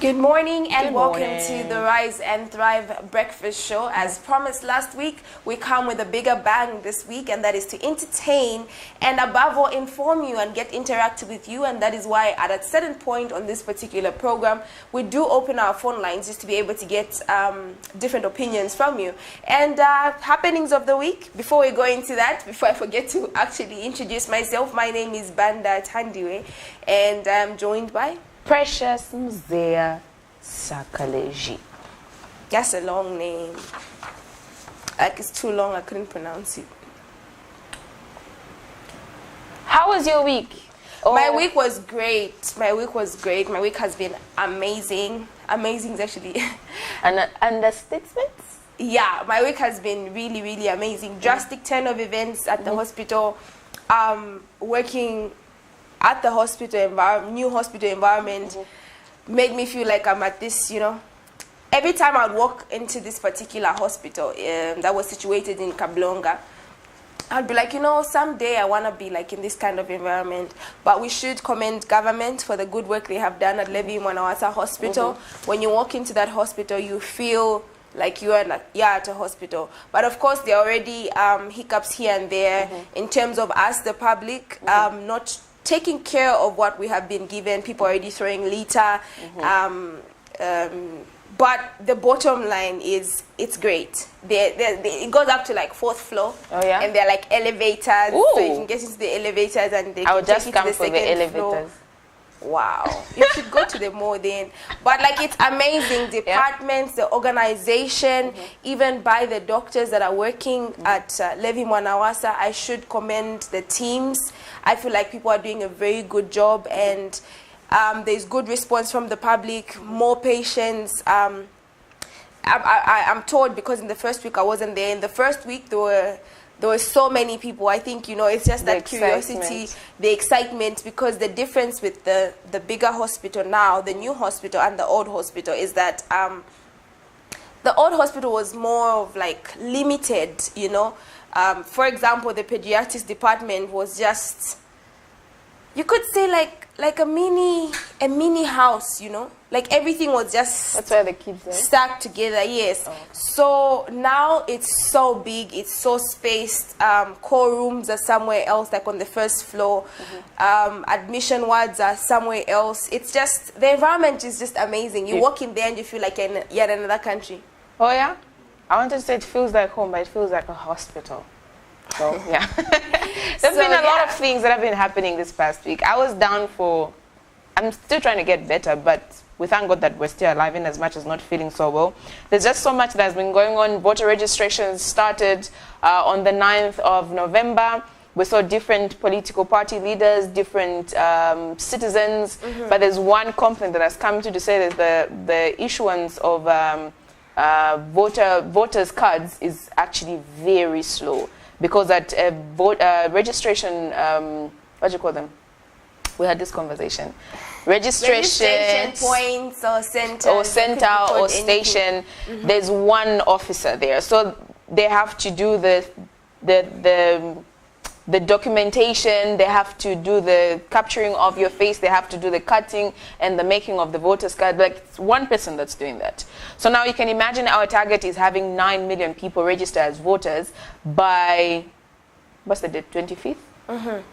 Good morning and Good welcome morning. to the Rise and Thrive Breakfast Show. As promised last week, we come with a bigger bang this week, and that is to entertain and above all inform you and get interactive with you. And that is why at a certain point on this particular program, we do open our phone lines just to be able to get different opinions from you. And happenings of the week, before we go into that, before I forget to actually introduce myself, my name is Banda Tandiwe and I'm joined by... Precious Mzea Sakaleji. That's a long name. Like, it's too long, I couldn't pronounce it. How was your week? My week was great. My week has been amazing. Amazing is actually... An understatement? Yeah, my week has been really, really amazing. Drastic turn of events at the hospital. Working at the hospital new hospital environment made me feel like I'm at this, every time I'd walk into this particular hospital that was situated in Kablonga, I'd be like, someday I want to be like in this kind of environment. But we should commend government for the good work they have done at Levi Mwanawasa Hospital. When you walk into that hospital, you feel like you're at a hospital. But of course, there are already hiccups here and there in terms of us, the public, not taking care of what we have been given. People already throwing litter. But the bottom line is, it's great. It goes up to like 4th floor. Oh, yeah? And they're like elevators. Ooh. So you can get into the elevators and they I would can just take you come to the for the second elevators. floor. Wow. You should go to them more then. But like, it's amazing. Departments, the organization, even by the doctors that are working at Levi Mwanawasa, I should commend the teams. I feel like people are doing a very good job, and there's good response from the public, more patients. I'm told, because in the first week I wasn't there. In the first week there were so many people. I think, it's just that curiosity, the excitement, because the difference with the bigger hospital now, the new hospital and the old hospital, is that the old hospital was more of like limited, For example, the pediatrics department was just, you could say like a mini house, Like everything was just... That's where the kids are? Stacked together, yes. Oh. So now it's so big, it's so spaced. Core rooms are somewhere else, like on the 1st floor. Admission wards are somewhere else. It's just, the environment is just amazing. You walk in there and you feel like you're in another country. Oh, yeah? I wanted to say it feels like home, but it feels like a hospital. So, yeah. There's been a lot of things that have been happening this past week. I was down for... I'm still trying to get better, but we thank God that we're still alive, in as much as not feeling so well. There's just so much that has been going on. Voter registrations started on the 9th of November. We saw different political party leaders, different citizens, but there's one complaint that has come to say that the issuance of voters' cards is actually very slow, because at registration, what do you call them? We had this conversation. Registration points or center or station. There's one officer there, so they have to do the documentation. They have to do the capturing of your face. They have to do the cutting and the making of the voter's card. Like, it's one person that's doing that. So now you can imagine our target is having 9 million people register as voters by, what's the date, 25th?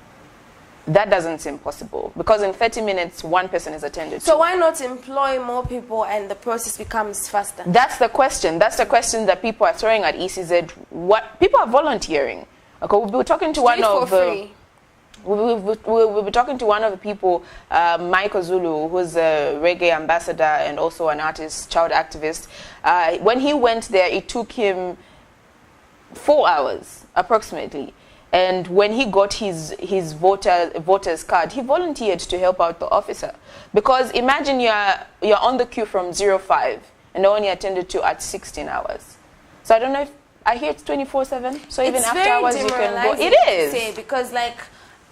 That doesn't seem possible, because in 30 minutes, one person is attended to. So why not employ more people and the process becomes faster? That's the question. That's the question that people are throwing at ECZ. What people are volunteering. Okay, we'll be talking to one of the... We'll be talking to one of the people, Michael Zulu, who's a reggae ambassador and also an artist, child activist. When he went there, it took him 4 hours, approximately. And when he got his voter's card, he volunteered to help out the officer. Because imagine you're on the queue from 05 and only attended to at 16 hours. So I don't know if, I hear it's 24/7. So even after hours you can go. It is. Because like,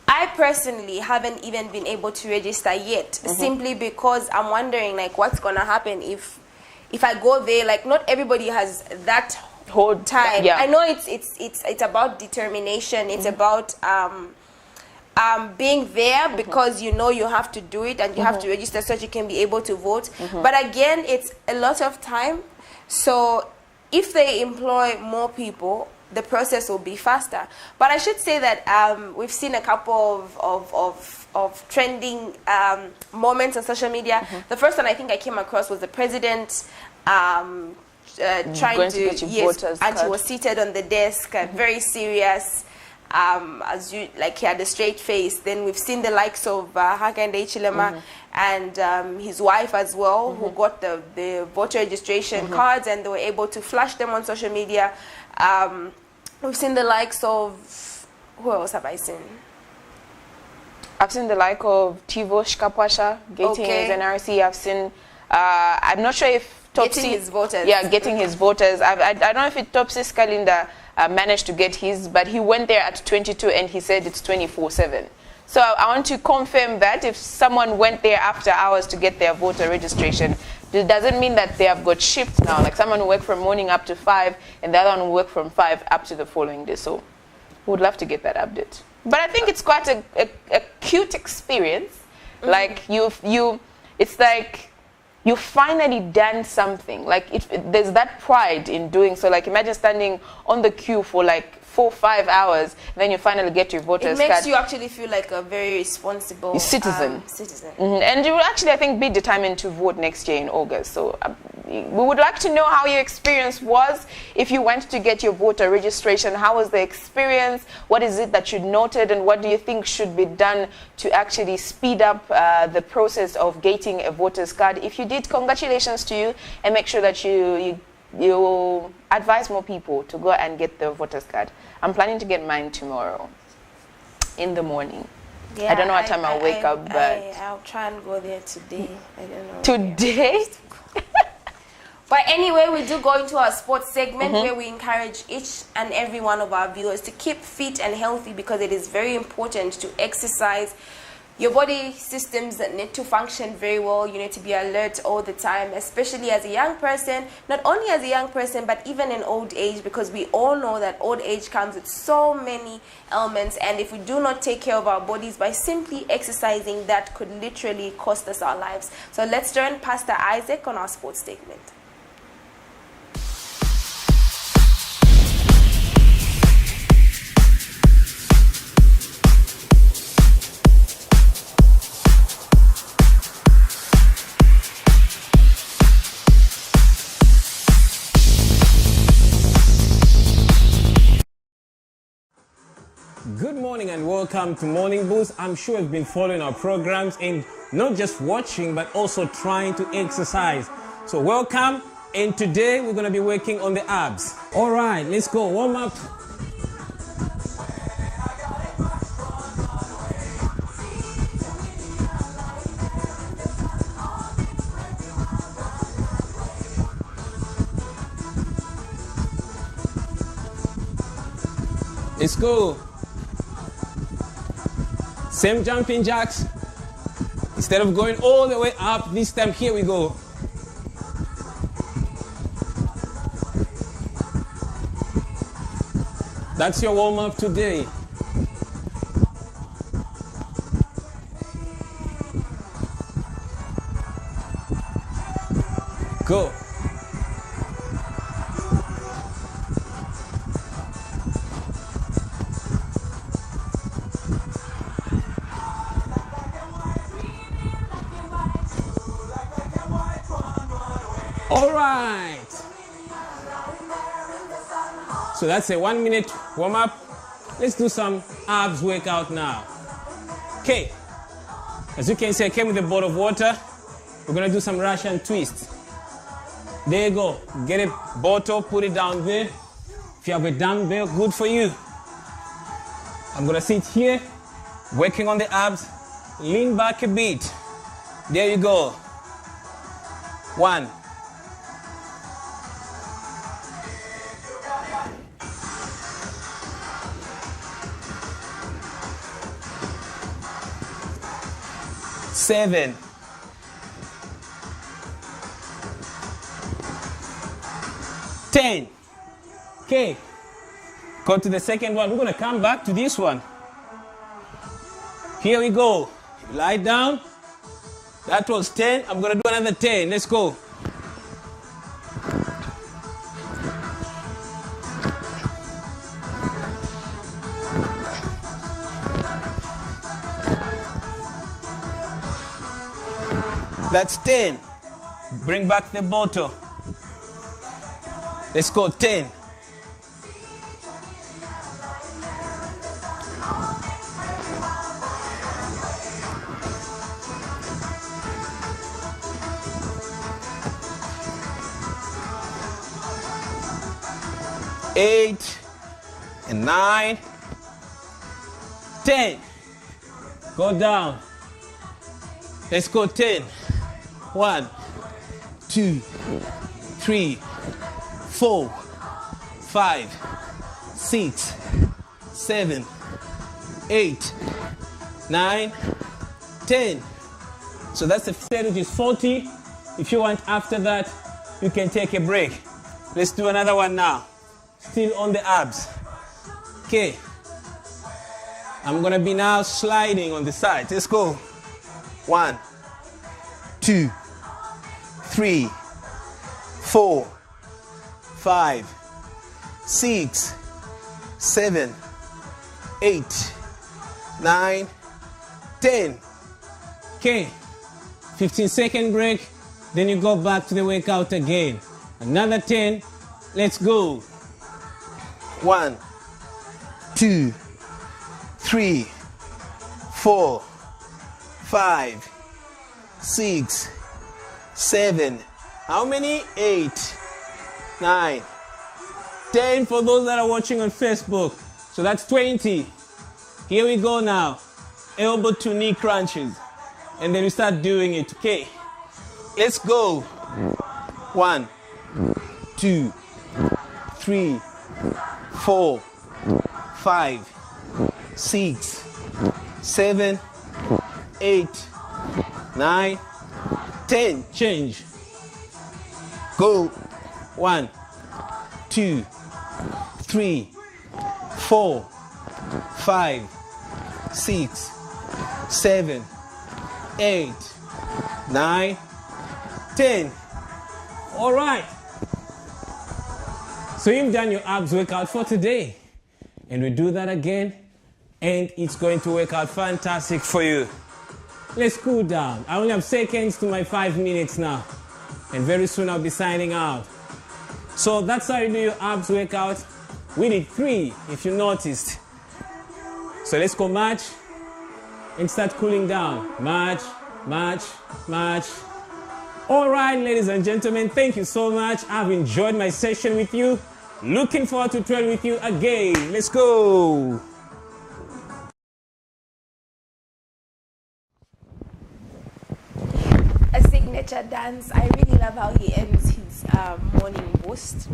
I personally haven't even been able to register yet, simply because I'm wondering like what's gonna happen if I go there. Like, not everybody has that whole time. I know it's about determination. It's about being there because you know you have to do it and you have to register so that you can be able to vote. But again, it's a lot of time. So if they employ more people, the process will be faster. But I should say that we've seen a couple of trending moments on social media. The first one I think I came across was the president trying to get your voters and card. he was seated on the desk, very serious. As you like, he had a straight face. Then we've seen the likes of Hakainde Hichilema and his wife as well, who got the voter registration cards, and they were able to flash them on social media. We've seen the likes of, who else have I seen? I've seen the like of Tivo Shkapwasha getting his NRC. I've seen, I'm not sure if Getting his voters. Yeah, getting his voters. I don't know if Topsy Skalinda managed to get his, but he went there at 22 and he said it's 24/7. So I want to confirm that if someone went there after hours to get their voter registration, it doesn't mean that they have got shifts now. Like someone will work from morning up to 5 and the other one will work from 5 up to the following day. So we would love to get that update. But I think it's quite a cute experience. Like it's like you've finally done something. Like there's that pride in doing so. Like imagine standing on the queue for like 4 or 5 hours, then you finally get your voter's card. It makes you actually feel like a very responsible citizen. And you will actually, I think, be determined to vote next year in August. So we would like to know how your experience was. If you went to get your voter registration, how was the experience? What is it that you noted, and what do you think should be done to actually speed up the process of getting a voter's card? If you did, congratulations to you, and make sure that you advise more people to go and get the voter's card. I'm planning to get mine tomorrow in the morning. Yeah, I don't know what time I'll wake up, but I'll try and go there today. I don't know. Today? But anyway, we do go into our sports segment where we encourage each and every one of our viewers to keep fit and healthy, because it is very important to exercise. Your body systems need to function very well. You need to be alert all the time, especially as a young person. Not only as a young person, but even in old age, because we all know that old age comes with so many ailments. And if we do not take care of our bodies by simply exercising, that could literally cost us our lives. So let's join Pastor Isaac on our sports segment. Good morning and welcome to Morning Boost. I'm sure you've been following our programs and not just watching but also trying to exercise. So welcome, and today we're going to be working on the abs. All right, let's go. Warm up. Let's go. Same jumping jacks. Instead of going all the way up, this time here we go. That's your warm-up today. Go. All right. So that's a 1 minute warm up. Let's do some abs workout now. Okay. As you can see, I came with a bottle of water. We're going to do some Russian twists. There you go. Get a bottle, put it down there. If you have a dumbbell, good for you. I'm going to sit here, working on the abs. Lean back a bit. There you go. 1. 7. 10. Okay. Go to the second one. We're going to come back to this one. Here we go. Lie down. That was 10. I'm going to do another 10. Let's go. That's 10. Bring back the bottle. Let's go 10. Eight and 9, 10. Go down. Let's go 10. 1, 2, 3, 4, 5, 6, 7, 8, 9, 10. So that's the set, which is 40. If you want after that, you can take a break. Let's do another one now. Still on the abs. Okay. I'm gonna be now sliding on the side. Let's go. 1, 2, 3, 4, 5, 6, 7, 8, 9, 10. Okay. 15-second break. Then you go back to the workout again. Another 10. Let's go. 1, 2, 3, 4, 5, 6, 7. How many? 8, 9, 10 for those that are watching on Facebook. So that's 20. Here we go now. Elbow to knee crunches. And then we start doing it. Okay. Let's go. 1, 2, 3, 4, 5, 6, 7, 8, 9, 10. Change. Go. 1, 2, 3, 4, 5, 6, 7, 8, 9, 10. All right. So you've done your abs workout for today. And we do that again. And it's going to work out fantastic for you. Let's cool down. I only have seconds to my 5 minutes now. And very soon I'll be signing out. So that's how you do your abs workout. We did 3, if you noticed. So let's go march and start cooling down. March, march, march. All right, ladies and gentlemen, thank you so much. I've enjoyed my session with you. Looking forward to train with you again. Let's go. A signature dance. I really love how he ends his morning boost.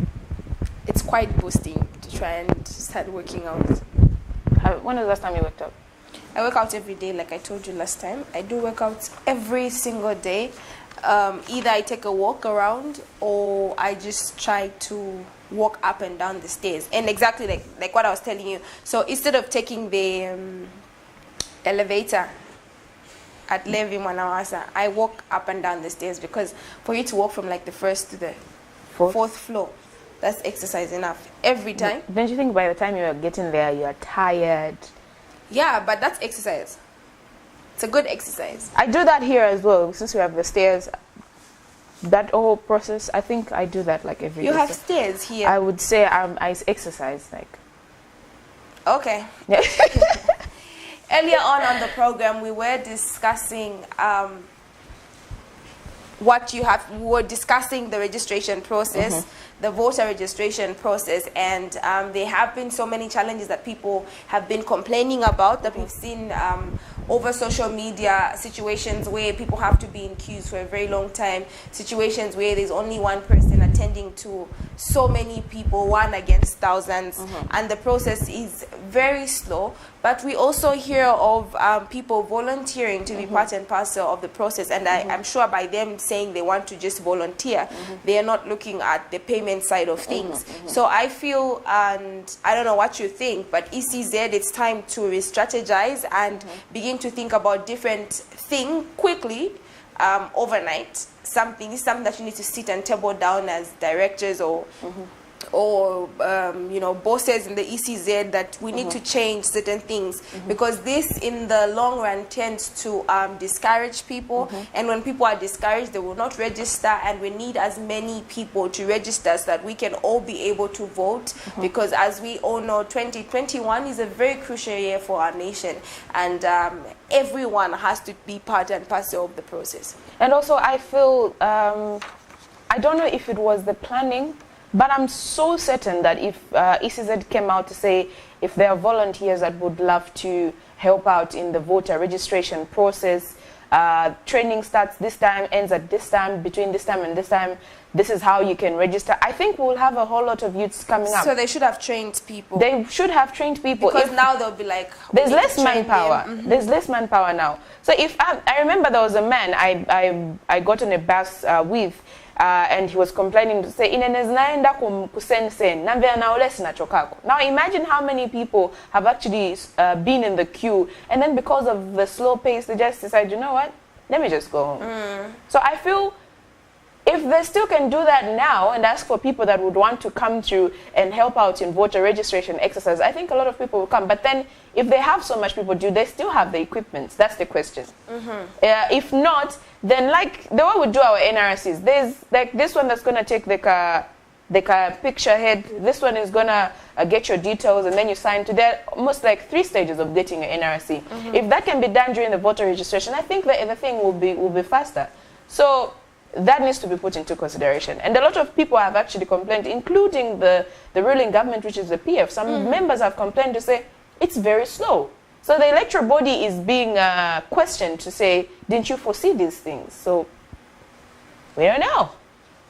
It's quite boosting to try and start working out. When was the last time you worked out? I work out every day, like I told you last time. I do work out every single day. Either I take a walk around or I just try to walk up and down the stairs. And exactly like what I was telling you. So instead of taking the elevator at Levi Manawasa, I walk up and down the stairs, because for you to walk from like the first to the fourth floor, that's exercise enough every time. Don't you think by the time you're getting there, you're tired? Yeah, but that's exercise. It's a good exercise. I do that here as well, since we have the stairs. That whole process, I think I do that like every day. You have stairs here. I would say I exercise like. Okay. Yeah. Earlier on the program, we were discussing what you have. We were discussing the registration process, the voter registration process, and there have been so many challenges that people have been complaining about, that we've seen over social media, situations where people have to be in queues for a very long time, situations where there's only one person attending to so many people, one against thousands, and the process is very slow. But we also hear of people volunteering to be part and parcel of the process, and I'm sure by them saying they want to just volunteer, they are not looking at the payment side of things. So I feel, and I don't know what you think, but ECZ, it's time to re-strategize and begin beginning to think about different things quickly, overnight. Something that you need to sit and table down as directors or you know, bosses in the ECZ, that we need to change certain things, because this in the long run tends to discourage people, and when people are discouraged, they will not register, and we need as many people to register so that we can all be able to vote, because as we all know, 2021 is a very crucial year for our nation, and everyone has to be part and parcel of the process. And also I feel, I don't know if it was the planning, but I'm so certain that if ECZ came out to say if there are volunteers that would love to help out in the voter registration process, training starts this time, ends at this time, between this time and this time, this is how you can register. I think we'll have a whole lot of youths coming up. So they should have trained people. They should have trained people. Because now they'll be like... There's less manpower. There's less manpower now. So if I remember there was a man I got on a bus with, and he was complaining to say, now imagine how many people have actually been in the queue, and then because of the slow pace, they just decide, you know what, let me just go home. So I feel if they still can do that now and ask for people that would want to come through and help out in voter registration exercise, I think a lot of people will come. But then if they have so much people, do they still have the equipment? That's the question. If not, then like the way we do our NRCs, there's like this one that's going to take the picture head, this one is going to get your details, and then you sign to. There are almost like 3 stages of getting an NRC. If that can be done during the voter registration, I think the thing will be faster. So that needs to be put into consideration. And a lot of people have actually complained, including the ruling government, which is the PF. Some members have complained to say it's very slow. So the electoral body is being questioned to say, didn't you foresee these things? So we don't know.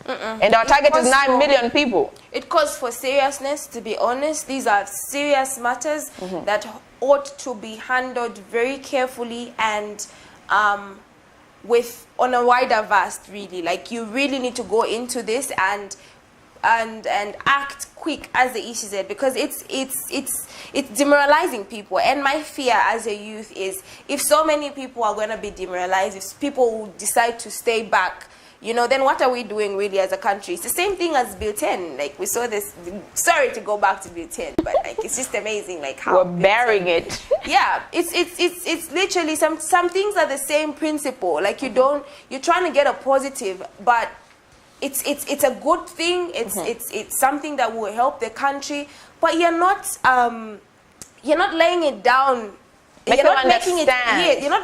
And our target is 9 million people. It calls for seriousness, to be honest. These are serious matters that ought to be handled very carefully and on a wider vast, really. Like, you really need to go into this and act quick as the ECZ, because it's demoralizing people. And my fear as a youth is, if so many people are going to be demoralized, if people decide to stay back, you know, then what are we doing really as a country? It's the same thing as Bill 10. Like, we saw this, sorry to go back to Bill 10, but like, it's just amazing, like how we're bearing it. Yeah, it's literally some things are the same principle. Like, you're trying to get a positive, but it's a good thing. It's something that will help the country, but you're not laying it down. You're not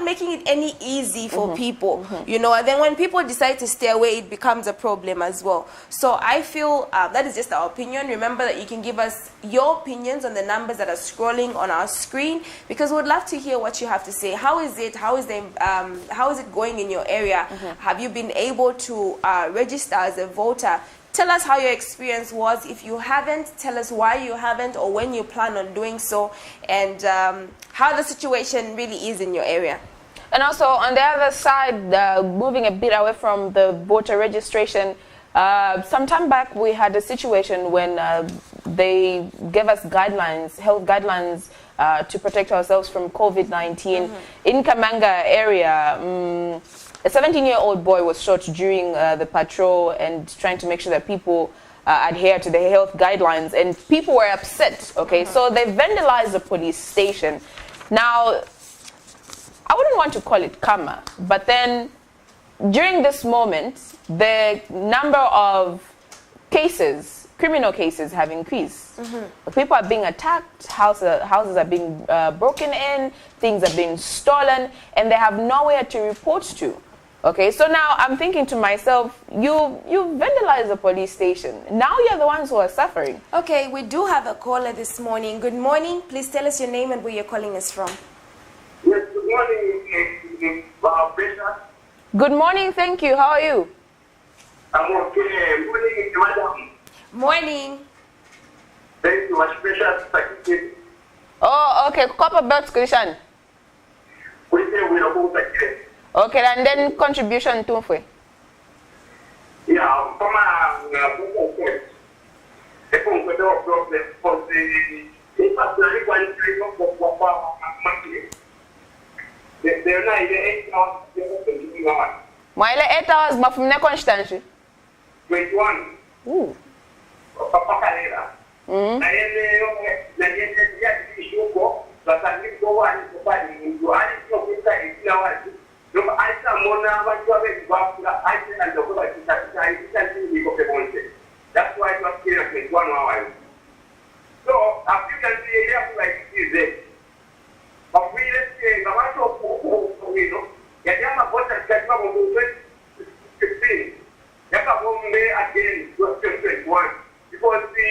making it any easy for people, you know. And then when people decide to stay away, it becomes a problem as well. So I feel that is just our opinion. Remember that you can give us your opinions on the numbers that are scrolling on our screen, because we'd love to hear what you have to say. How is it going in your area? Have you been able to register as a voter? Tell us how your experience was. If you haven't, tell us why you haven't, or when you plan on doing so, and how the situation really is in your area. And also, on the other side, moving a bit away from the voter registration, some time back we had a situation when they gave us guidelines, health guidelines, to protect ourselves from COVID-19. In Kamanga area, a 17-year-old boy was shot during the patrol and trying to make sure that people adhere to the health guidelines, and people were upset, okay? So they vandalized the police station. Now, I wouldn't want to call it karma, but then during this moment, the number of cases, criminal cases, have increased. People are being attacked, houses are being broken in, things are being stolen, and they have nowhere to report to. Okay, so now I'm thinking to myself, you vandalized the police station. Now you're the ones who are suffering. Okay, we do have a caller this morning. Good morning. Please tell us your name and where you're calling us from. Yes, good morning, Precious. Good morning, thank you. How are you? I'm okay. Morning, madam. Morning. Thank you much, Precious. Oh, okay. Copper belts, Christian. We say we are both again. Okay, and then contribution to for. Yeah, from a point. The problem for the particularly qualified for money. they're not even 8 hours, they're 21 hours. Mile 8 hours, but from the constancy. 21. Ooh. Papa Calera. And then the issue go, but I need to go and provide you. I need to go inside in hours. Look, I saw Mona, what you have been going to I said, and the that's why it was clear 21 hours. So, as you can see, you have to like this day. But we let's say, the one of you know, you have a voter catch up on 2015. You have a home day again, 2021. Because the,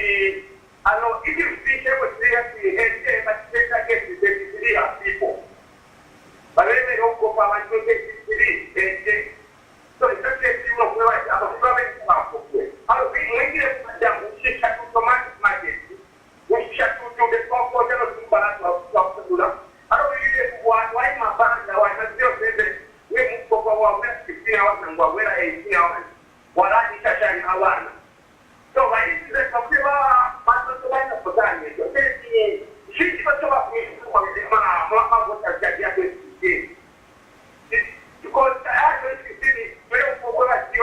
I know, if you see, they will seriously head there, but they against the people. But when they don't go for 123, so it's not just you know, I'm a province of the I don't think we get them, we should have automatic market. We should have to do the comfort of the balance of the I don't really want why my bank now I can still say that we move for our 15 hours and we're 18 hours. What I need to share in Havana. So I need to say something about the line of the time. So she's got to have me for the man, what I get here. Because I actually see it very for what you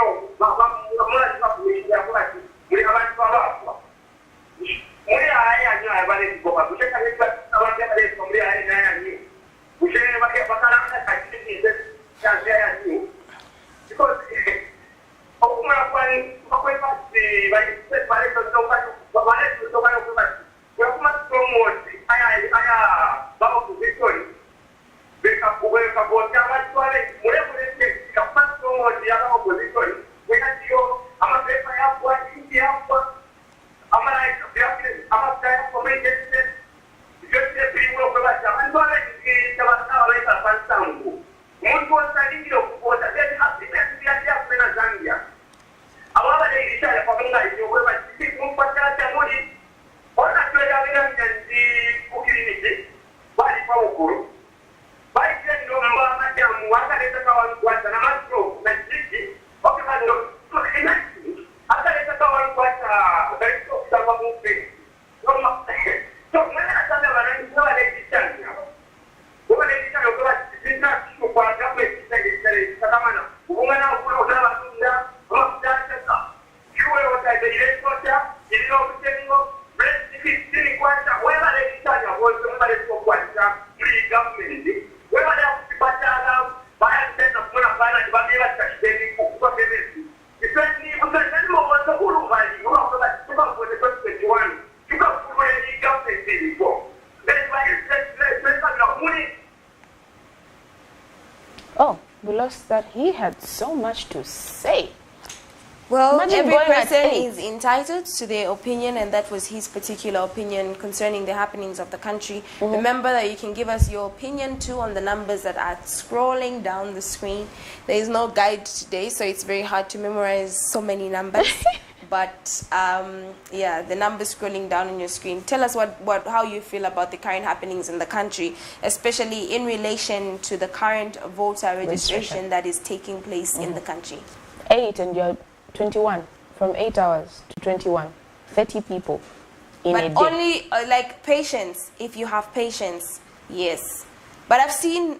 Oh, we lost that. He had so much to say. Well, Imagine every going at person 8. is entitled to their opinion, and that was his particular opinion concerning the happenings of the country. Remember that you can give us your opinion too on the numbers that are scrolling down the screen. There is no guide today, so it's very hard to memorize so many numbers. But yeah, the numbers scrolling down on your screen. Tell us how you feel about the current happenings in the country, especially in relation to the current voter registration that is taking place in the country. 8 and you're 21. From 8 hours to 21. 30 people in a day. But only like patience, if you have patience, yes. But I've seen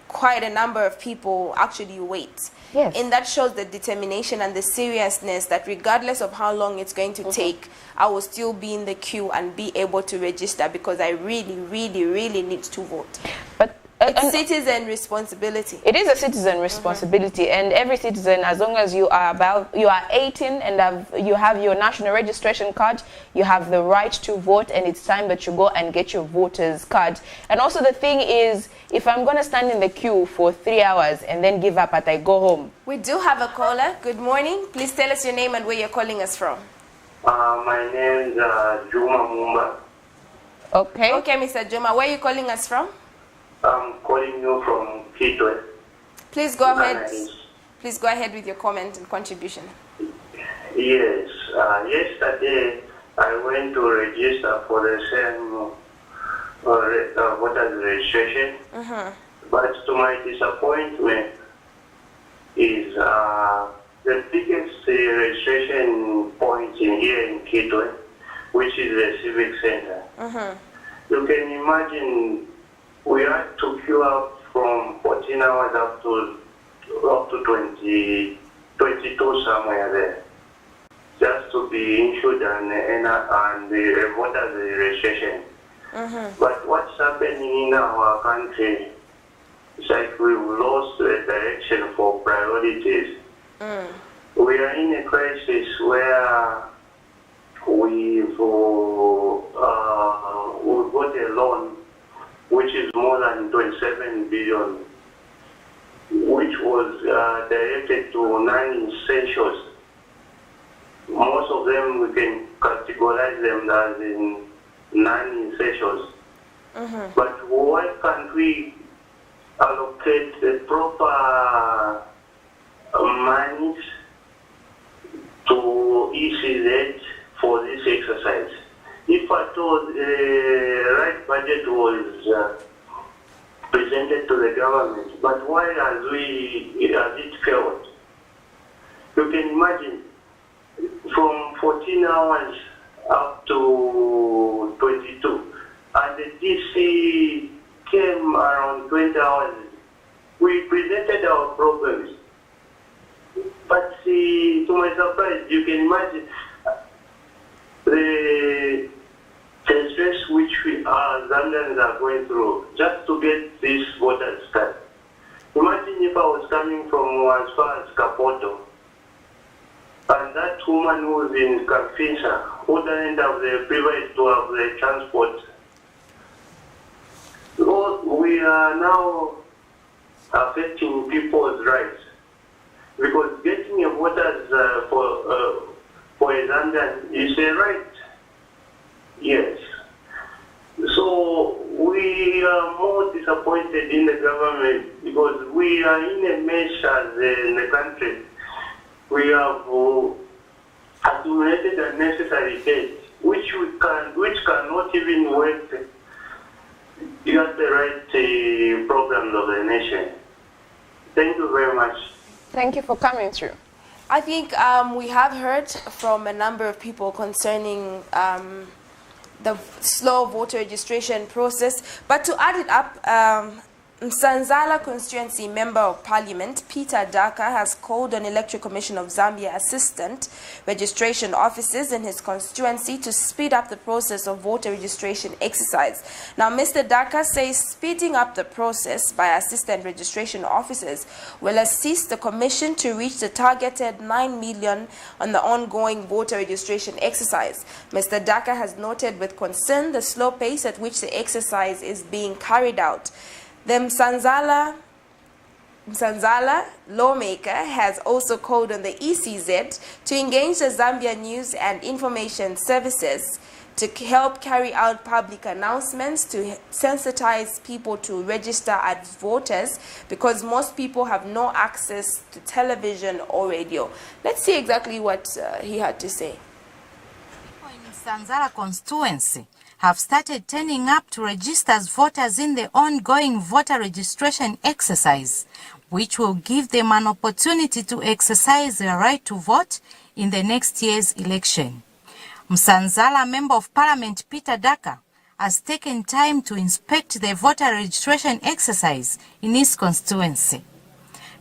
quite a number of people actually wait. Yes. And that shows the determination and the seriousness that regardless of how long it's going to take, I will still be in the queue and be able to register because I really, really, really need to vote. But it's citizen responsibility. It is a citizen responsibility, and every citizen, as long as you are 18 and you have your national registration card, you have the right to vote, and it's time that you go and get your voter's card. And also the thing is, if I'm going to stand in the queue for 3 hours and then give up and I go home. We do have a caller. Good morning. Please tell us your name and where you're calling us from. My name is Juma Mumba. Okay. Okay, Mr. Juma, where are you calling us from? I'm calling you from Kitwe. Please go ahead. Please go ahead with your comment and contribution. Yes. Yesterday I went to register for the same voters registration. But to my disappointment is the biggest registration point here in Kitwe, which is the Civic Center. You can imagine we had to queue up from 14 hours up to 22 somewhere there, just to be issued and the voters registration. But what's happening in our country is like we've lost the direction for priorities. We are in a crisis where we've got a loan which is more than 27 billion, which was directed to non-essentials. Most of them we can categorize them as in non-essentials. But why can't we allocate the proper monies to ECZ for this exercise? If at all the right budget was presented to the government, but why has it failed? You can imagine from 14 hours up to 22, and the DC came around 20 hours. We presented our problems, but to my surprise, you can imagine the stress which we Zambians are going through just to get this voters card. Imagine if I was coming from as far as Kapoto, and that woman who's in Kafinsa, who doesn't have the privilege to have the transport. So we are now affecting people's rights, because getting a voters for a Zambian is a right. Yes. So we are more disappointed in the government because we are in a mess as in the country. We have accumulated unnecessary debt, which cannot even work at the right programs of the nation. Thank you very much. Thank you for coming through. I think we have heard from a number of people concerning the slow voter registration process, but to add it up, Msanzala constituency member of parliament Peter Daka has called on Electoral Commission of Zambia assistant registration officers in his constituency to speed up the process of voter registration exercise. Now, Mr. Daka says speeding up the process by assistant registration officers will assist the commission to reach the targeted 9 million on the ongoing voter registration exercise. Mr. Daka has noted with concern the slow pace at which the exercise is being carried out. The Msanzala lawmaker has also called on the ECZ to engage the Zambia News and Information Services to help carry out public announcements to sensitize people to register as voters, because most people have no access to television or radio. Let's see exactly what he had to say. In Msanzala constituency have started turning up to register as voters in the ongoing voter registration exercise, which will give them an opportunity to exercise their right to vote in the next year's election. Msanzala Member of Parliament Peter Daka has taken time to inspect the voter registration exercise in his constituency.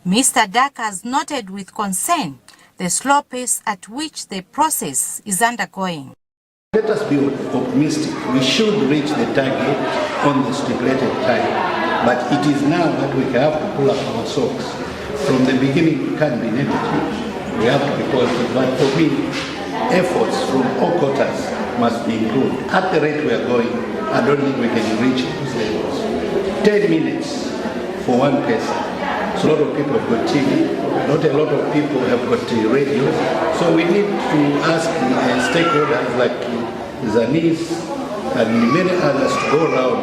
Mr. Daka has noted with concern the slow pace at which the process is undergoing. Let us be optimistic. We should reach the target on the stipulated time. But it is now that we have to pull up our socks. From the beginning, we can't be negative. We have to be positive. But for me, efforts from all quarters must be improved. At the rate we are going, I don't think we can reach those levels. 10 minutes for one person. So a lot of people have got TV, not a lot of people have got radio. So we need to ask stakeholders like Zanis and many others to go around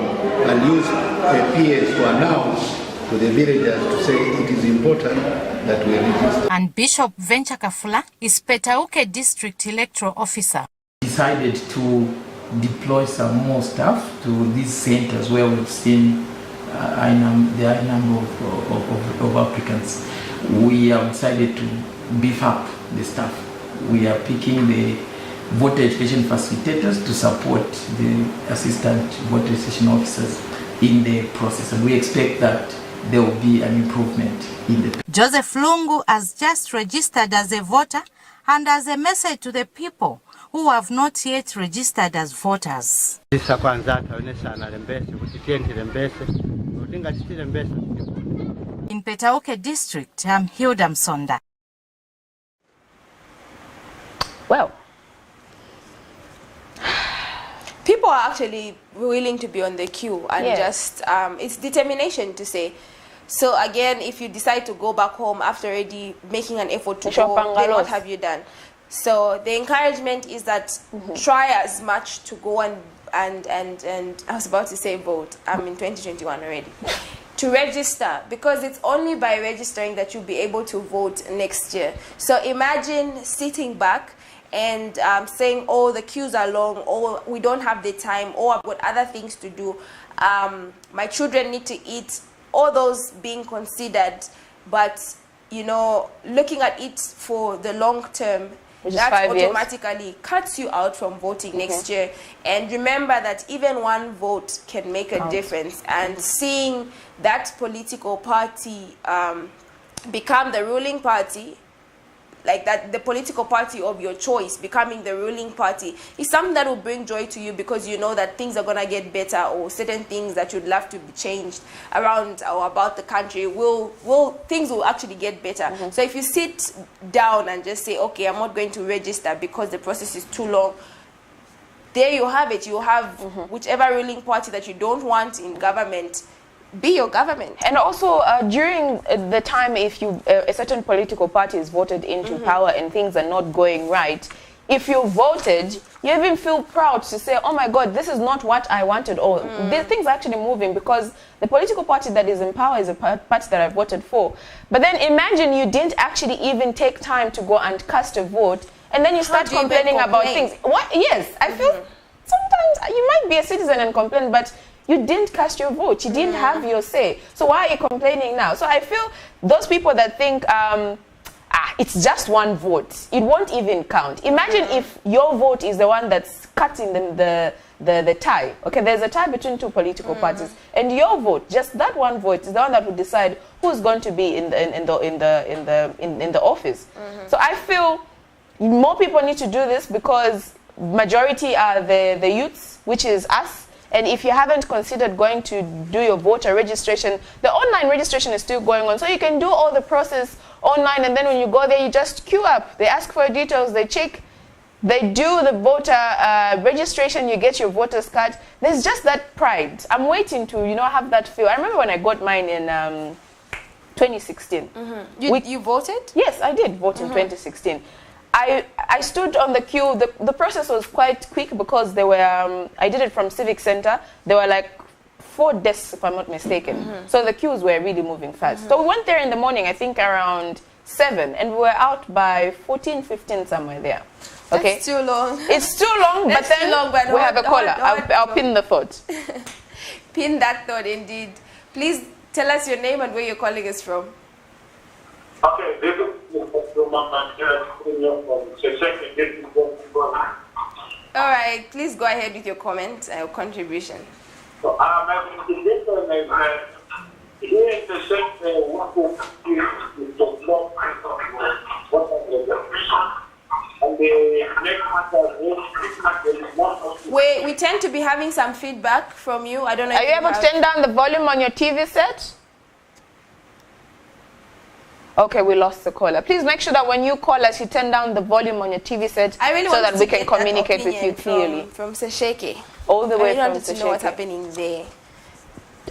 and use PAs to announce to the villagers to say it is important that we register. And Bishop Venture Kafula is Petauke District Electoral Officer. Decided to deploy some more staff to these centers where we've seen there are a number of applicants. We have decided to beef up the staff. We are picking the voter education facilitators to support the assistant voter registration officers in the process. And we expect that there will be an improvement in the... Joseph Lungu has just registered as a voter and has a message to the people who have not yet registered as voters. In Petauke district, I'm Hilda Msonda. Well, people are actually willing to be on the queue and just it's determination to say. So again, if you decide to go back home after already making an effort to go, then what have you done? So the encouragement is that try as much to go and I was about to say vote. I'm in 2021 already. To register, because it's only by registering that you'll be able to vote next year. So imagine sitting back and saying, oh, the queues are long, or we don't have the time, or I've got other things to do, my children need to eat, all those being considered, but you know, looking at it for the long term, that automatically cuts you out from voting next year. And remember that even one vote can make a difference. And seeing that political party become the ruling party, like that, the political party of your choice becoming the ruling party, is something that will bring joy to you, because you know that things are going to get better, or certain things that you'd love to be changed around or about the country things will actually get better. So if you sit down and just say, okay, I'm not going to register because the process is too long, there you have it. You have whichever ruling party that you don't want in government be your government. And also during the time, if you a certain political party is voted into power and things are not going right, if you voted, you even feel proud to say, oh my God, this is not what I wanted, or the things are actually moving, because the political party that is in power is a party that I voted for. But then imagine you didn't actually even take time to go and cast a vote, and then you start complaining about things. What? Yes, I feel sometimes you might be a citizen and complain, but you didn't cast your vote. You didn't have your say. So why are you complaining now? So I feel those people that think it's just one vote, it won't even count. Imagine if your vote is the one that's cutting the tie. Okay, there's a tie between two political parties, and your vote, just that one vote, is the one that will decide who's going to be in the office. So I feel more people need to do this, because majority are the youths, which is us. And if you haven't considered going to do your voter registration, the online registration is still going on. So you can do all the process online, and then when you go there, you just queue up. They ask for your details, they check, they do the voter registration, you get your voter's card. There's just that pride. I'm waiting to, you know, have that feel. I remember when I got mine in 2016. You voted? Yes, I did vote in 2016. I stood on the queue. The process was quite quick, because there were I did it from Civic Center. There were like 4 desks, if I'm not mistaken. So the queues were really moving fast. So we went there in the morning, I think around 7, and we were out by 14, 15, somewhere there. Okay. That's too long. It's too long, but then we have a caller. I'll pin the thought. Pin that thought, indeed. Please tell us your name and where you're calling us from. Okay, this is all right, please go ahead with your comment and your contribution. So, my contribution is here in the sector, what will is to block what are the and the next matter. We tend to be having some feedback from you. I don't know. Are you able to turn down the volume on your TV set? Okay, we lost the caller. Please make sure that when you call us, you turn down the volume on your TV set, I really so that we can communicate with you clearly. From Sesheke. All the way from Sesheke. To know what's happening there.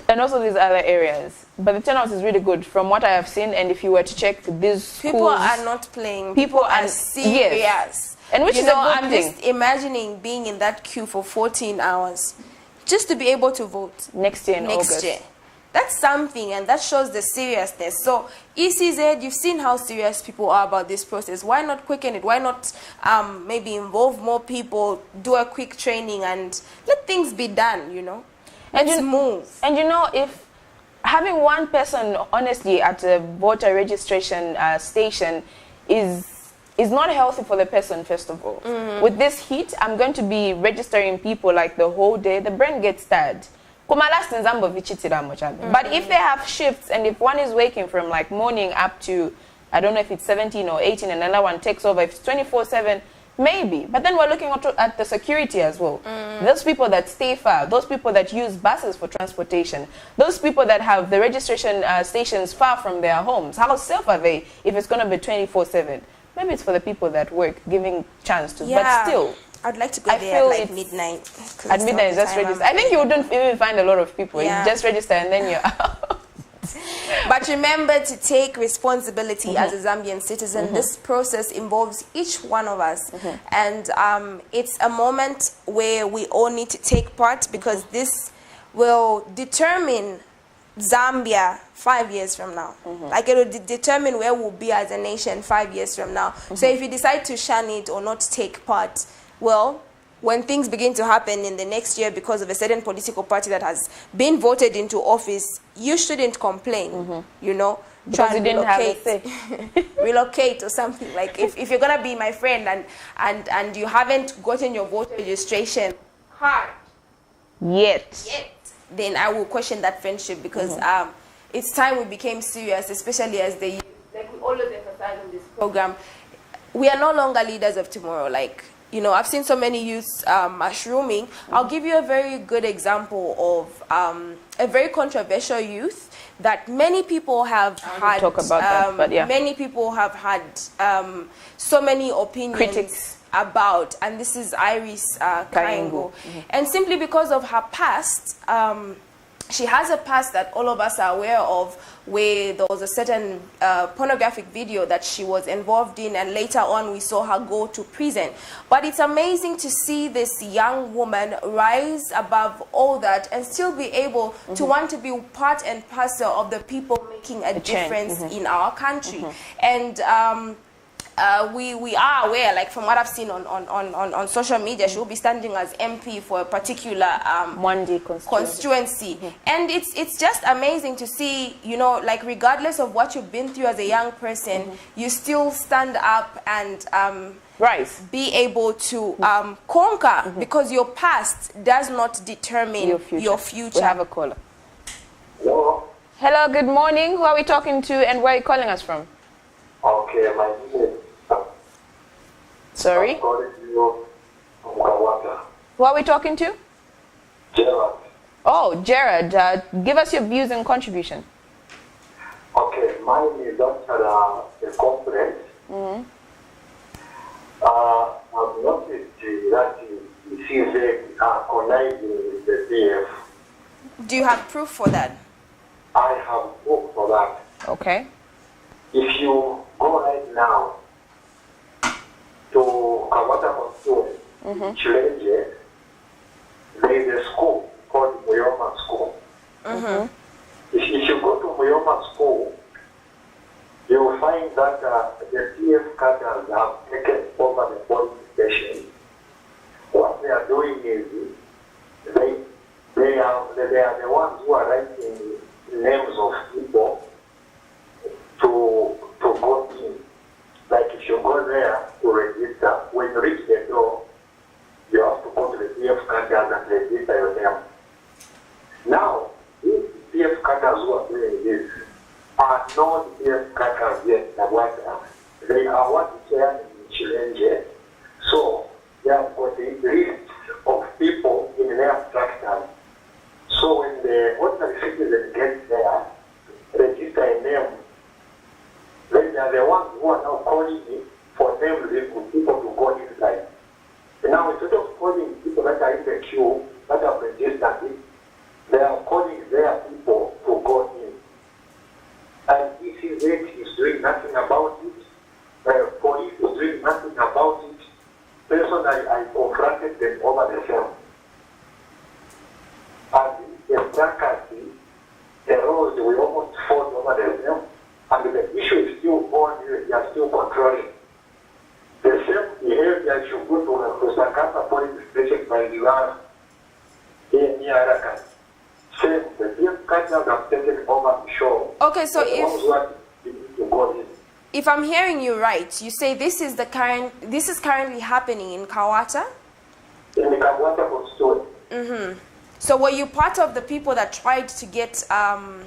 And also these other areas. But the turnout is really good from what I have seen, and if you were to check these schools, people are not playing. People are serious. Yes. And which is a good thing. I'm just imagining being in that queue for 14 hours just to be able to vote. Next year in August. That's something, and that shows the seriousness. So ECZ, you've seen how serious people are about this process. Why not quicken it? Why not maybe involve more people, do a quick training, and let things be done, you know? Let's move. And you know, if having one person, honestly, at a voter registration station is not healthy for the person, first of all. With this heat, I'm going to be registering people like the whole day. The brain gets tired. But if they have shifts, and if one is waking from like morning up to, I don't know if it's 17 or 18, and another one takes over, if it's 24/7, maybe. But then we're looking at the security as well. Those people that stay far, those people that use buses for transportation, those people that have the registration stations far from their homes, how safe are they if it's going to be 24/7? Maybe it's for the people that work, giving chance to. Yeah. But still, I'd like to go there at like midnight. At midnight, is just register. I think you wouldn't even find a lot of people. Yeah. You just register and then you're out. But remember to take responsibility as a Zambian citizen. This process involves each one of us. And it's a moment where we all need to take part, because this will determine Zambia 5 years from now. Like it will determine where we'll be as a nation 5 years from now. So if you decide to shun it or not take part, well, when things begin to happen in the next year because of a certain political party that has been voted into office, you shouldn't complain, you know. Try and relocate, relocate or something. Like if you're gonna be my friend and you haven't gotten your voter registration card yet, then I will question that friendship, because it's time we became serious, especially as the youth. Like we always emphasize on this program, we are no longer leaders of tomorrow. Like, you know, I've seen so many youths mushrooming. I'll give you a very good example of a very controversial youth that many people have had. Talk about that, but yeah. Many people have had so many opinions. Critics about, and this is Iris Kaingo. And simply because of her past, she has a past that all of us are aware of, where there was a certain pornographic video that she was involved in, and later on we saw her go to prison. But it's amazing to see this young woman rise above all that and still be able to want to be part and parcel of the people making a difference in our country. And we are aware, like from what I've seen on social media, she will be standing as MP for a particular constituency. And it's just amazing to see, you know, like regardless of what you've been through as a young person, you still stand up and be able to conquer, because your past does not determine your future. We have a caller. Hello. Hello, good morning. Who are we talking to and where are you calling us from? Okay, my name is... Sorry? I'm calling you from Kawata. Who are we talking to? Gerald. Oh, Jared, give us your views and contribution. Okay, mine is after a conference. I've noticed that she's conniving with the PF. Do you have proof for that? I have proof for that. Okay. If you go right now to Kawata constituency, Chilenje, there is a school called Muyoma School. If you go to Muyoma School, you will find that the PF cadres have taken over the police station. What they are doing is they are the ones who are writing names of people to go in. Like if you go there to register, when you reach the door, you have to go to the PF cadres and register your name. Now, these PF cadres who are doing this are not PF cadres yet, they are what is there in Chilenje. So, they have got a list of people in their structures. So when the ordinary citizen gets there, register a name, then they are the ones who are now calling it for names for people to go inside. And now instead of calling people that are in the queue, that have registered it, they are calling their people to go in. And ECZ is doing nothing about it. Police is doing nothing about it. Personally, I confronted them over the phone. And the vacancy, the roads, we almost fought over the phone. And the issue is still on, they are still controlling. The same behavior should go to Sakata police station by Liwana, here near Arakan. Same, the same cadres have taken over the show. Okay, so if I'm hearing you right, you say this is currently happening in Kawata? In the Kawata constituency. So were you part of the people that tried to get the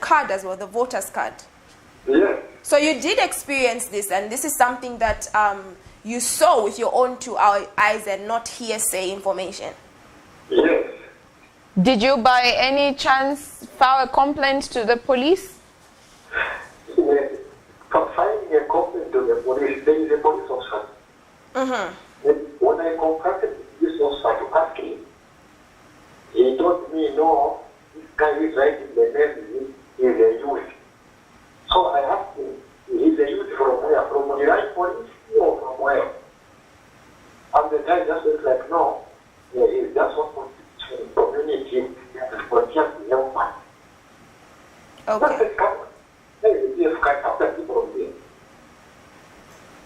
card as well, the voter's card? Yes. So you did experience this, and this is something that you saw with your own 2 eyes and not hearsay information. Yes. Did you by any chance file a complaint to the police? Yes. For filing a complaint to the police, there is a police officer. When I contacted this officer to ask him, he told me, no, this guy is writing the name, he is a youth. So I asked him, he's a youth from where? From the right police or from where? And the guy just was like, no, he just wants to community for just young man. Okay.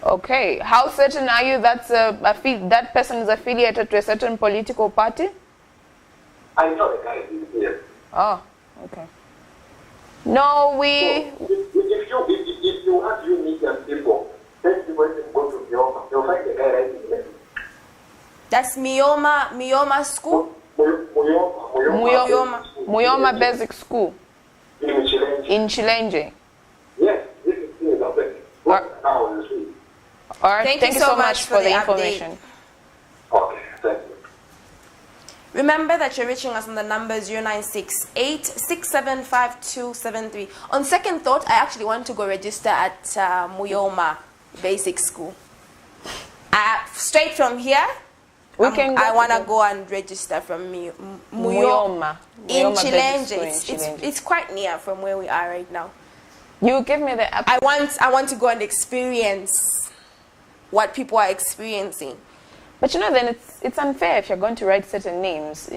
Okay. How certain are you that that person is affiliated to a certain political party? I know the guy is here. Oh, okay. No, we... So, if you have unique people, then you go to Mioma. You'll find the guy right there. That's Mioma School? Muyoma Basic School. In Chilenje. Yes, this is happening. Now you see. All right, Thank you so much for the information. Okay, thank you. Remember that you're reaching us on the number 0968 675273. On second thought, I actually want to go register at Muyoma Basic School. Straight from here, I want to go and register from Muyoma in Chilenje. It's quite near from where we are right now. You give me the app. I want to go and experience what people are experiencing. But you know, then it's unfair if you're going to write certain names.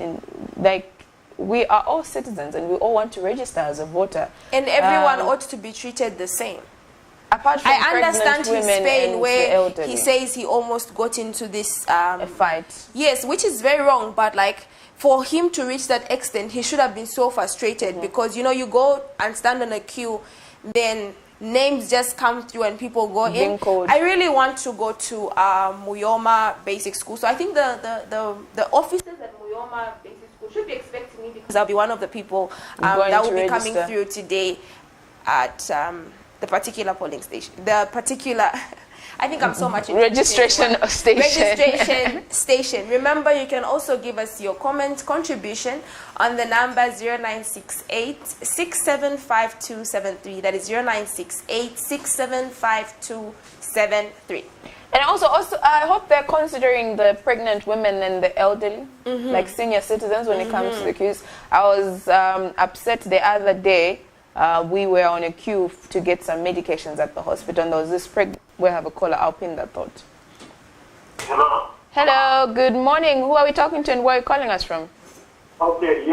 We are all citizens and we all want to register as a voter. And everyone ought to be treated the same. Apart from I understand his pain where the he says he almost got into this a fight. Yes, which is very wrong, but like for him to reach that extent, he should have been so frustrated because, you know, you go and stand on a queue, then names just come through and people go in. Code. I really want to go to Muyoma Basic School. So I think the officers at Muyoma Basic School should be expecting me because I'll be one of the people that will be coming through today at the particular polling station. The particular... I think I'm so much into registration station. Remember, you can also give us your contribution on the number 0968 675273. That is 0968 675273. And also, I hope they're considering the pregnant women and the elderly, like senior citizens, when it comes to the queues. I was upset the other day. We were on a queue to get some medications at the hospital, and there was this we have a caller. I'll pin that thought. Hello. Hello, good morning. Who are we talking to and where are you calling us from? Okay,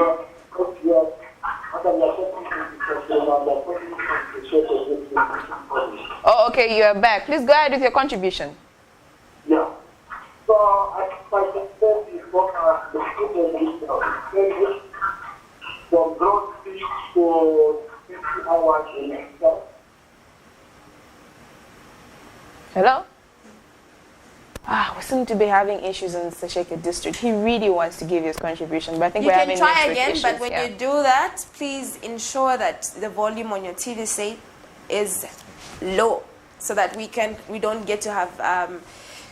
Oh, okay, you are back. Please go ahead with your contribution. Yeah. So, I suspect is what the students from growth speech for 50 hours in itself. Hello? We seem to be having issues in Sesheke district. He really wants to give his contribution, but I think we're having network issues. You can try again, issues, but when you do that, please ensure that the volume on your TV set is low so that we don't get to have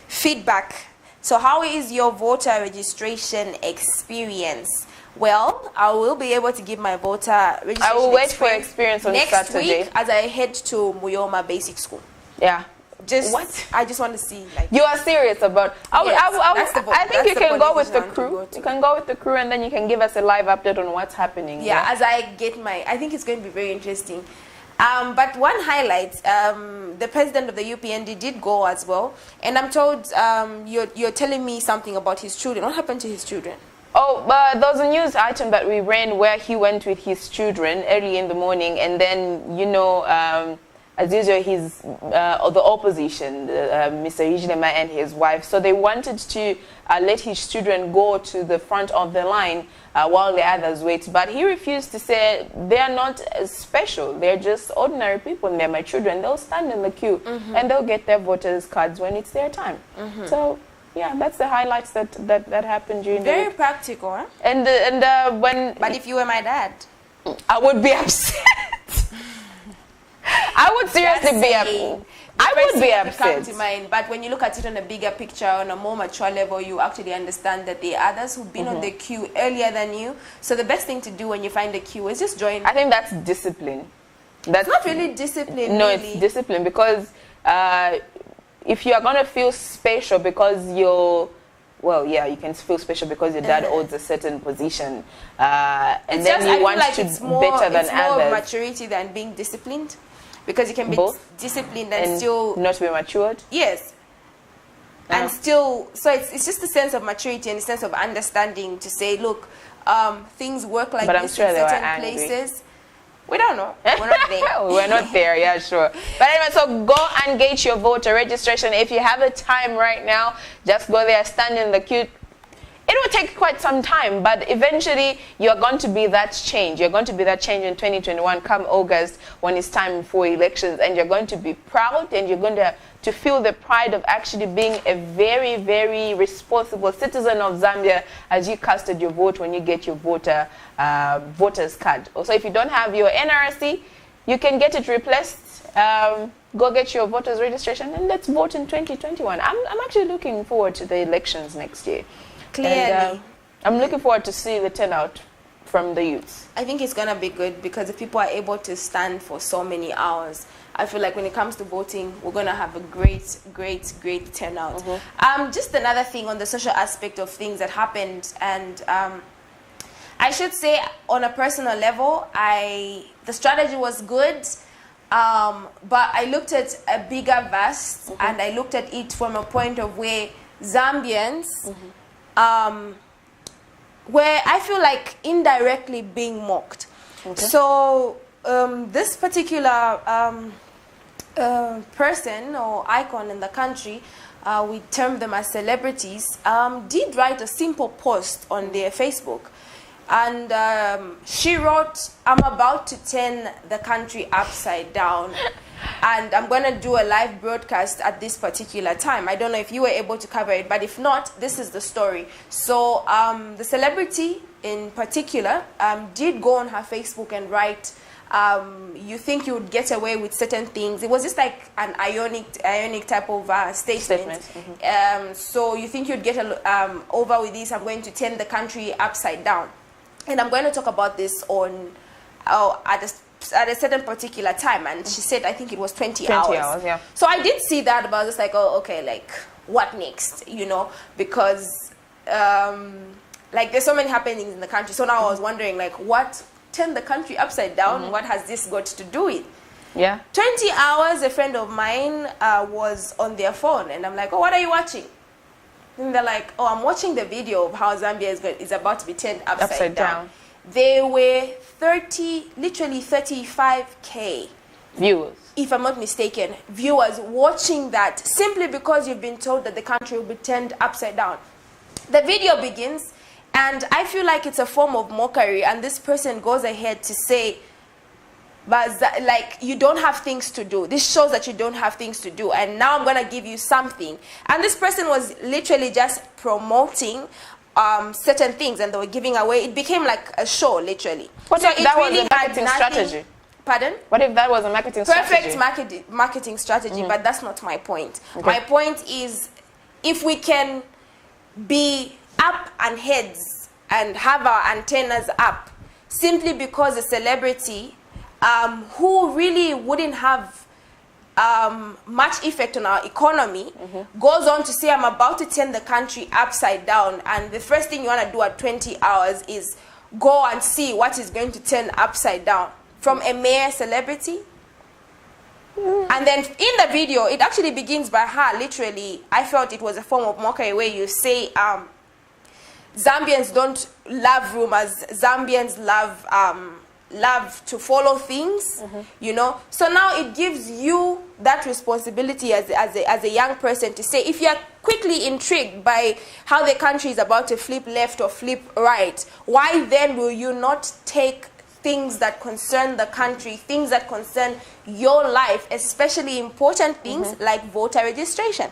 feedback. So how is your voter registration experience? Well, I will be able to give my voter registration I will wait for experience on next Saturday. week as I head to Muyoma Basic School. Yeah. I just want to see. Like, you are serious about? I think you can go with the crew. You can go with the crew, and then you can give us a live update on what's happening. Yeah, as I get I think it's going to be very interesting. But one highlight, the president of the UPND did go as well, and I'm told you're telling me something about his children. What happened to his children? Oh, but there was a news item that we ran where he went with his children early in the morning, and then as usual, he's the opposition, Mr. Ijlema and his wife. So they wanted to let his children go to the front of the line while the others wait. But he refused to say they are not special. They're just ordinary people and they're my children. They'll stand in the queue and they'll get their voters' cards when it's their time. So yeah, that's the highlights that happened during Very the week. practical, huh? And when... But if you were my dad, I would be upset. I would seriously be upset. I would be upset. Come to mind, but when you look at it on a bigger picture, on a more mature level, you actually understand that there are others who've been on the queue earlier than you. So the best thing to do when you find the queue is just join. I think that's discipline. That's not really discipline. No, really. It's discipline because if you are going to feel special because you're... Well, yeah, you can feel special because your dad holds a certain position, and then you want to be better than others. It's more of maturity than being disciplined, because you can be disciplined and still not be matured. Yes, and still, so it's just a sense of maturity and a sense of understanding to say, look, things work like this in certain places. We don't know. We're not there. We're not there, yeah, sure. But anyway, so go and get your voter registration. If you have the time right now, just go there, stand in the queue. It will take quite some time, but eventually you're going to be that change. You're going to be that change in 2021 come August when it's time for elections, and you're going to be proud and you're going to feel the pride of actually being a very, very responsible citizen of Zambia as you casted your vote when you get your voter's card. Also, if you don't have your NRC, you can get it replaced. Go get your voter's registration and let's vote in 2021. I'm actually looking forward to the elections next year. Clearly. And, I'm looking forward to see the turnout from the youths. I think it's going to be good because if people are able to stand for so many hours, I feel like when it comes to voting, we're going to have a great, great, great turnout. Just another thing on the social aspect of things that happened, and I should say on a personal level, the strategy was good, but I looked at a bigger verse, and I looked at it from a point of where Zambians... where I feel like indirectly being mocked. So this particular person or icon in the country, we term them as celebrities, did write a simple post on their Facebook. And she wrote, "I'm about to turn the country upside down. And I'm going to do a live broadcast at this particular time." I don't know if you were able to cover it, but if not, this is the story. So the celebrity in particular did go on her Facebook and write, "You think you would get away with certain things." It was just like an ionic type of statement. So you think you'd get over with this? I'm going to turn the country upside down. And I'm going to talk about this on at a certain particular time, and she said I think it was 20 hours. Yeah. So I did see that, but I was just like, oh, okay, like what next, you know, because like there's so many happenings in the country. So now I was wondering, like, what turned the country upside down? What has this got to do with? 20 hours. A friend of mine was on their phone, and I'm like, oh, what are you watching? And they're like, oh, I'm watching the video of how Zambia is about to be turned upside down. There were literally 35K viewers, if I'm not mistaken, viewers watching that simply because you've been told that the country will be turned upside down. The video begins, and I feel like it's a form of mockery, and this person goes ahead to say, but like, you don't have things to do. This shows that you don't have things to do, and now I'm going to give you something. And this person was literally just promoting certain things, and they were giving away. It became like a show, literally. What if that was a marketing strategy? Pardon? What if that was a marketing strategy? Perfect marketing strategy, but that's not my point. My point is, if we can be up and heads and have our antennas up simply because a celebrity who really wouldn't have much effect on our economy goes on to say, I'm about to turn the country upside down, and the first thing you want to do at 20 hours is go and see what is going to turn upside down from a mere celebrity. And then in the video, it actually begins by her literally, I felt it was a form of mockery where you say Zambians don't love rumors, Zambians love to follow things, you know. So now it gives you that responsibility as a young person to say, if you're quickly intrigued by how the country is about to flip left or flip right, why then will you not take things that concern the country, things that concern your life, especially important things like voter registration?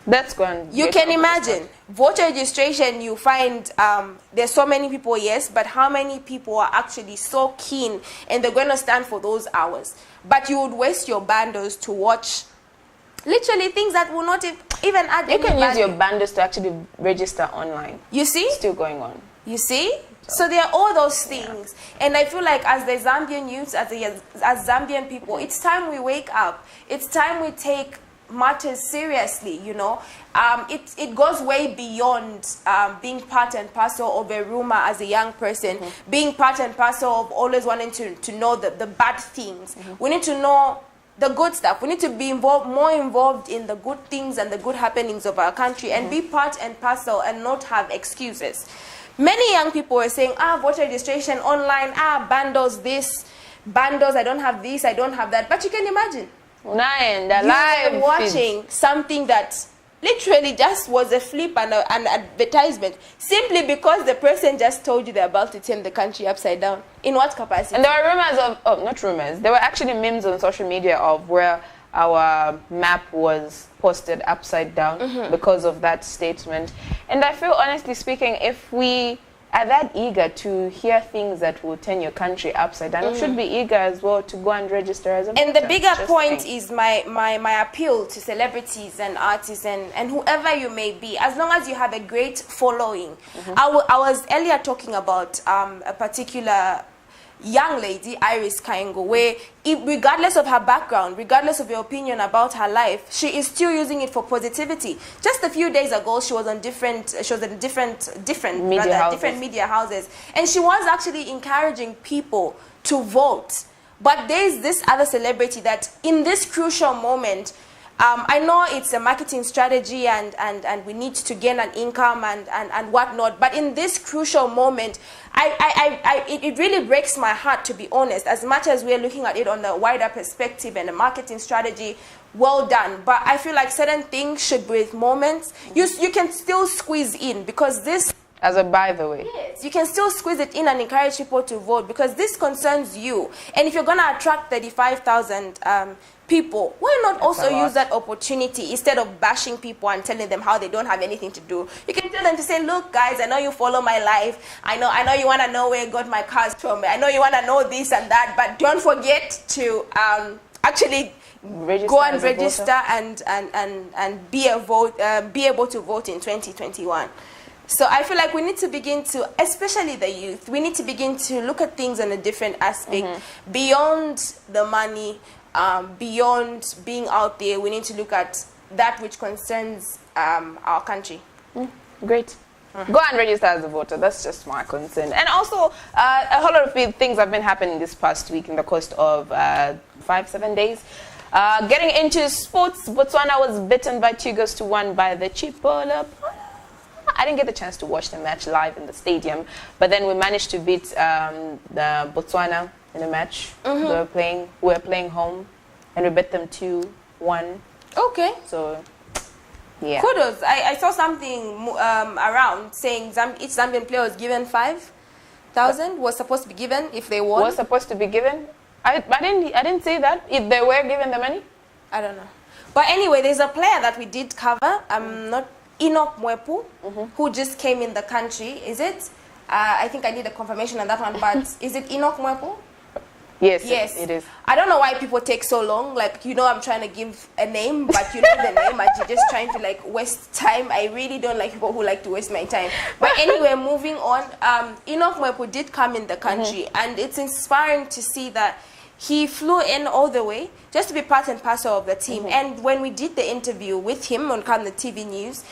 That's going. You can imagine voter registration. You find there's so many people, yes, but how many people are actually so keen and they're going to stand for those hours? But you would waste your bundles to watch literally things that will not even add any value. You can use your bundles to actually register online. You see? Still going on. You see? So there are all those things. Yeah. And I feel like as the Zambian youths, as Zambian people, it's time we wake up. It's time we take matters seriously, you know. It goes way beyond being part and parcel of a rumor as a young person, being part and parcel of always wanting to know the bad things. We need to know the good stuff. We need to be more involved in the good things and the good happenings of our country and be part and parcel and not have excuses. Many young people are saying, voter registration online, bundles this, bundles, I don't have this, I don't have that. But you can imagine. You're watching something that literally just was a flip and an advertisement simply because the person just told you they're about to turn the country upside down. In what capacity? And there were rumors of, not rumors, there were actually memes on social media of where our map was posted upside down because of that statement. And I feel, honestly speaking, if we are that eager to hear things that will turn your country upside down, you should be eager as well to go and register as a voter. And the bigger point is my appeal to celebrities and artists and whoever you may be, as long as you have a great following. I was earlier talking about a particular young lady, Iris Kaingo, where regardless of her background, regardless of your opinion about her life, she is still using it for positivity. Just a few days ago, she was in different media houses, and she was actually encouraging people to vote. But there's this other celebrity that in this crucial moment, I know it's a marketing strategy and we need to gain an income and whatnot, but in this crucial moment, it really breaks my heart, to be honest. As much as we're looking at it on a wider perspective and a marketing strategy, well done. But I feel like certain things should be moments. You can still squeeze in, because this... As a by the way. Yes, you can still squeeze it in and encourage people to vote, because this concerns you. And if you're going to attract 35,000 people, why not also use that opportunity instead of bashing people and telling them how they don't have anything to do? You can tell them to say, look, guys, I know you follow my life. I know you want to know where I got my cars from. I know you want to know this and that, but don't forget to actually go and register and be able to vote in 2021. So I feel like we need to begin to, especially the youth, we need to begin to look at things in a different aspect, beyond the money, beyond being out there. We need to look at that which concerns our country. Great. Go and register as a voter. That's just my concern. And also, a whole lot of things have been happening this past week in the course of 5-7 days. Getting into sports, Botswana was beaten by 2-1 by the Chipola. I didn't get the chance to watch the match live in the stadium, but then we managed to beat the Botswana in a match. We were playing home, and we beat them 2-1. Okay. So, yeah. Kudos. I saw something around saying each Zambian player was given 5,000. Was supposed to be given if they won. Was supposed to be given. I didn't say that. If they were given the money, I don't know. But anyway, there's a player that we did cover. Not Enoch Mwepu, who just came in the country. Is it? I think I need a confirmation on that one, but is it Enoch Mwepu? Yes, it is. I don't know why people take so long. Like, you know, I'm trying to give a name, but you know the name, and you're just trying to, like, waste time. I really don't like people who like to waste my time. But anyway, moving on, Enoch Mwepu did come in the country, and it's inspiring to see that he flew in all the way just to be part and parcel of the team. And when we did the interview with him on Camnet TV News,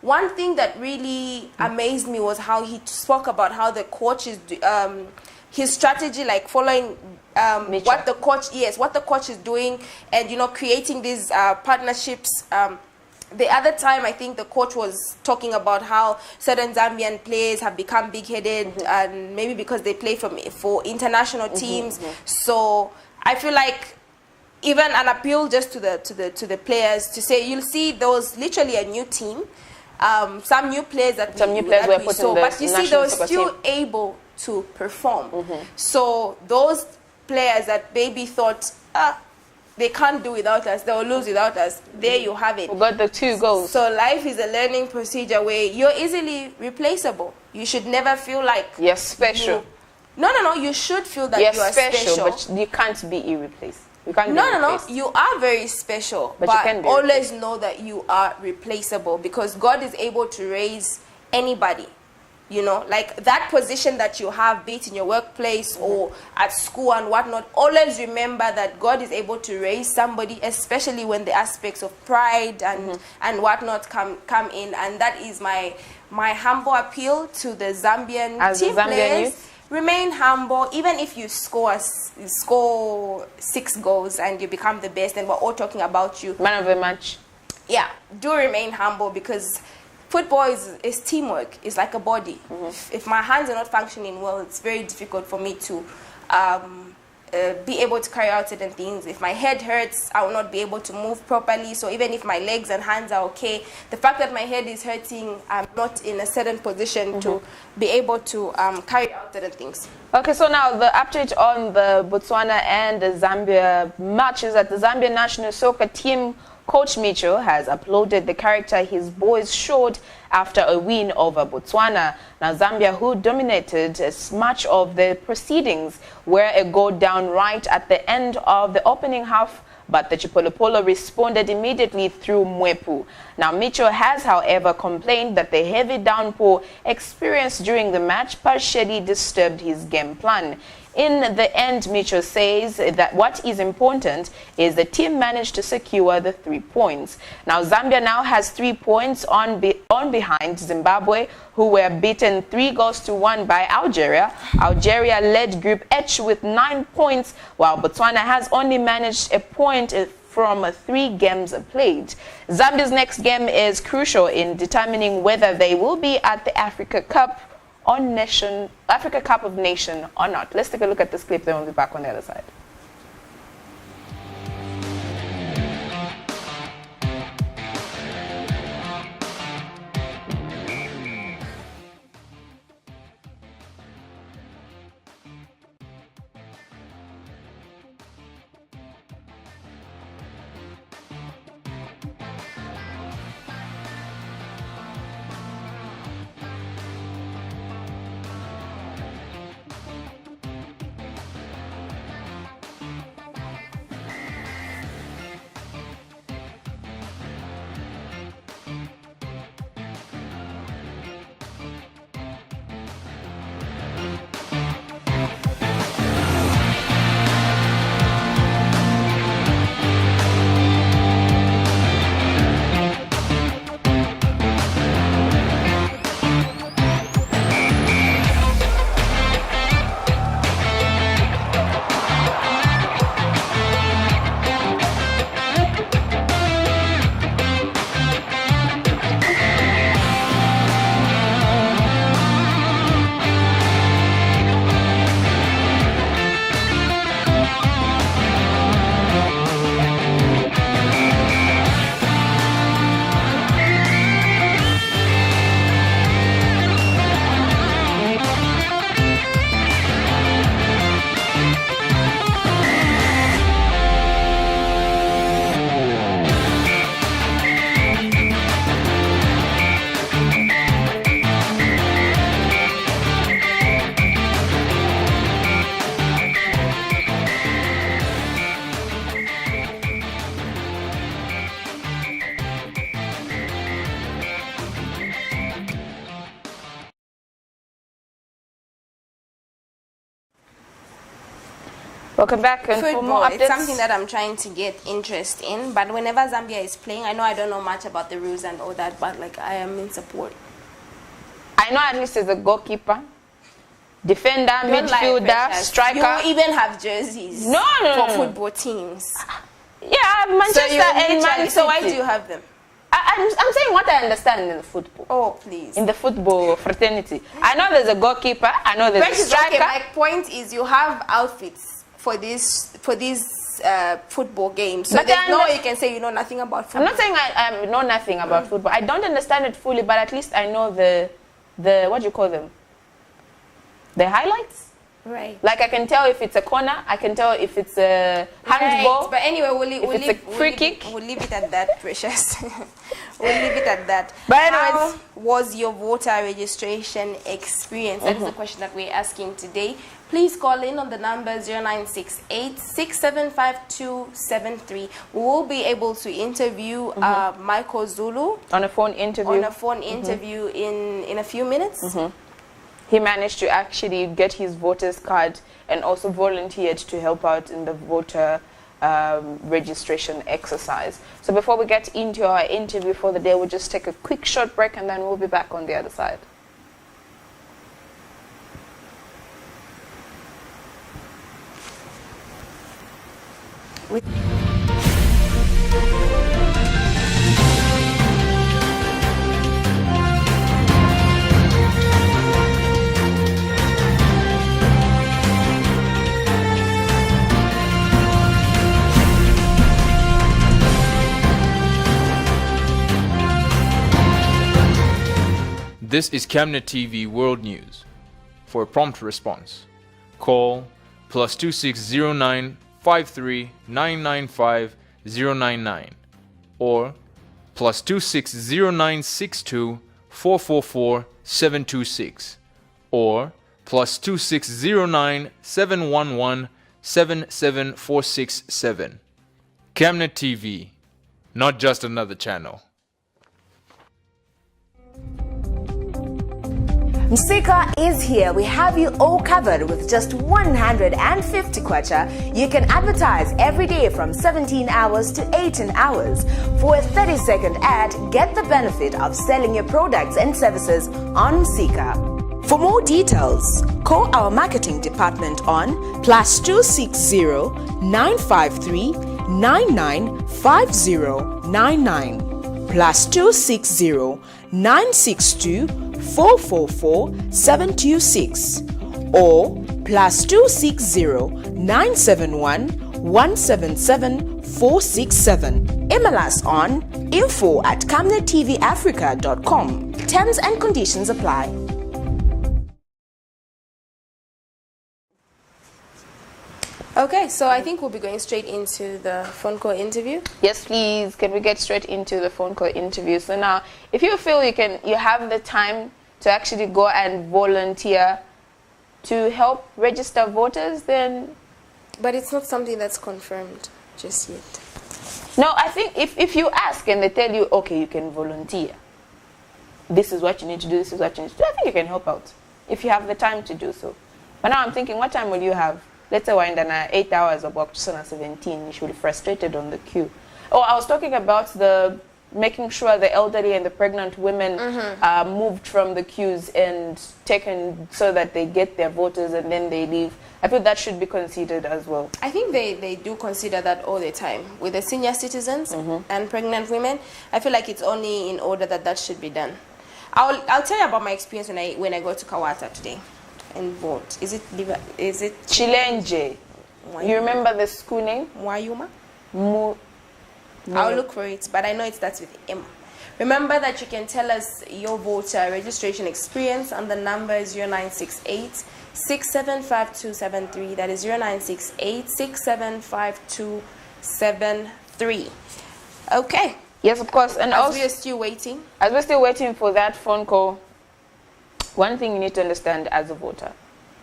one thing that really amazed me was how he spoke about how the coach is, his strategy, like following what the coach is doing, and, you know, creating these partnerships. The other time, I think the coach was talking about how certain Zambian players have become big-headed, and maybe because they play for international teams. So I feel like even an appeal just to the players to say, you'll see there was literally a new team, some new players that we saw, but you see they were still able to perform. So those players that maybe thought, They can't do without us. They will lose without us. There you have it. We got the 2 goals. So life is a learning procedure where you're easily replaceable. You should never feel like you're special. No. You should feel that you are special. But you can't be irreplaceable. You can't be No. You are very special. But you can be always know that you are replaceable, because God is able to raise anybody. You know, like that position that you have, be it in your workplace or at school and whatnot, always remember that God is able to raise somebody, especially when the aspects of pride and whatnot come in. And that is my humble appeal to the Zambian team players. Remain humble, even if you score 6 goals and you become the best, and we're all talking about you. Man of the match. Yeah, do remain humble, because football is teamwork. It's like a body. If my hands are not functioning well, it's very difficult for me to be able to carry out certain things. If my head hurts, I will not be able to move properly. So even if my legs and hands are okay, the fact that my head is hurting, I'm not in a certain position to be able to carry out certain things. Okay, so now the update on the Botswana and the Zambia matches that the Zambia national soccer team Coach Mitchell has uploaded the character his boys showed after a win over Botswana. Now, Zambia, who dominated much of the proceedings, were a goal down right at the end of the opening half, but the Chipolopolo responded immediately through Mwepu. Now, Mitchell has, however, complained that the heavy downpour experienced during the match partially disturbed his game plan. In the end, Mitchell says that what is important is the team managed to secure the 3 points. Now, Zambia now has 3 points on behind Zimbabwe, who were beaten 3-1 by Algeria. Algeria led Group H with 9 points, while Botswana has only managed a point from 3 games played. Zambia's next game is crucial in determining whether they will be at the Africa Cup of Nations or not. Let's take a look at this clip, then we'll be back on the other side. Welcome back. And for more updates, it's something that I'm trying to get interest in. But whenever Zambia is playing, I know I don't know much about the rules and all that, but like I am in support. I know at least as a goalkeeper, defender, midfielder, striker. You even have jerseys. No. For football teams. Yeah, Manchester and Man City. So why do you have them? I'm saying what I understand in the football. Oh, please. In the football fraternity. I know there's a goalkeeper. I know there's a striker. Okay, my point is you have outfits for these football games. So but there's no way you can say you know nothing about football. I'm not saying I know nothing about football. I don't understand it fully, but at least I know the what do you call them? The highlights? Right. Like I can tell if it's a corner, I can tell if it's a handball. Right. But anyway, we'll leave it at that, Precious. We'll leave it at that. But anyways, how was your voter registration experience? That is the question that we're asking today. Please call in on the number 0968-675273. We will be able to interview Michael Zulu on a phone interview. In a few minutes. He managed to actually get his voter's card and also volunteered to help out in the voter registration exercise. So before we get into our interview for the day, we'll just take a quick short break and then we'll be back on the other side. This is Camnet TV World News. For a prompt response, call +2609 53 995 099 or +2609 62 444 726 or +2609 711 77467. Camnet TV, not just another channel. Msika is here. We have you all covered with just 150 kwacha. You can advertise every day from 17 hours to 18 hours. For a 30-second ad, get the benefit of selling your products and services on Msika. For more details, call our marketing department on +260 953 995099 +260 962 444 726 or +260 971 177 467. Email us on info@camnettvafrica.com. Terms and conditions apply. Okay, so I think we'll be going straight into the phone call interview. Yes, please. Can we get straight into the phone call interview? So now, if you feel you have the time to actually go and volunteer to help register voters, then... But it's not something that's confirmed just yet. No, I think if you ask and they tell you, okay, you can volunteer, this is what you need to do, this is what you need to do, I think you can help out if you have the time to do so. But now I'm thinking, what time will you have? Let's say we're in 8 hours of work, 17, you should be frustrated on the queue. Oh, I was talking about the making sure the elderly and the pregnant women are moved from the queues and taken so that they get their voters and then they leave. I feel that should be considered as well. I think they do consider that all the time. With the senior citizens and pregnant women, I feel like it's only in order that should be done. I'll tell you about my experience when I go to Kawata today and vote. Is it Chilenje? You remember the school name? Mwayuma? I'll look for it, but I know it starts with M. Remember that you can tell us your voter registration experience on the number 0968 675273. That is 0968 675273. Okay. Yes, of course. And as we are still waiting. As we're still waiting for that phone call, one thing you need to understand as a voter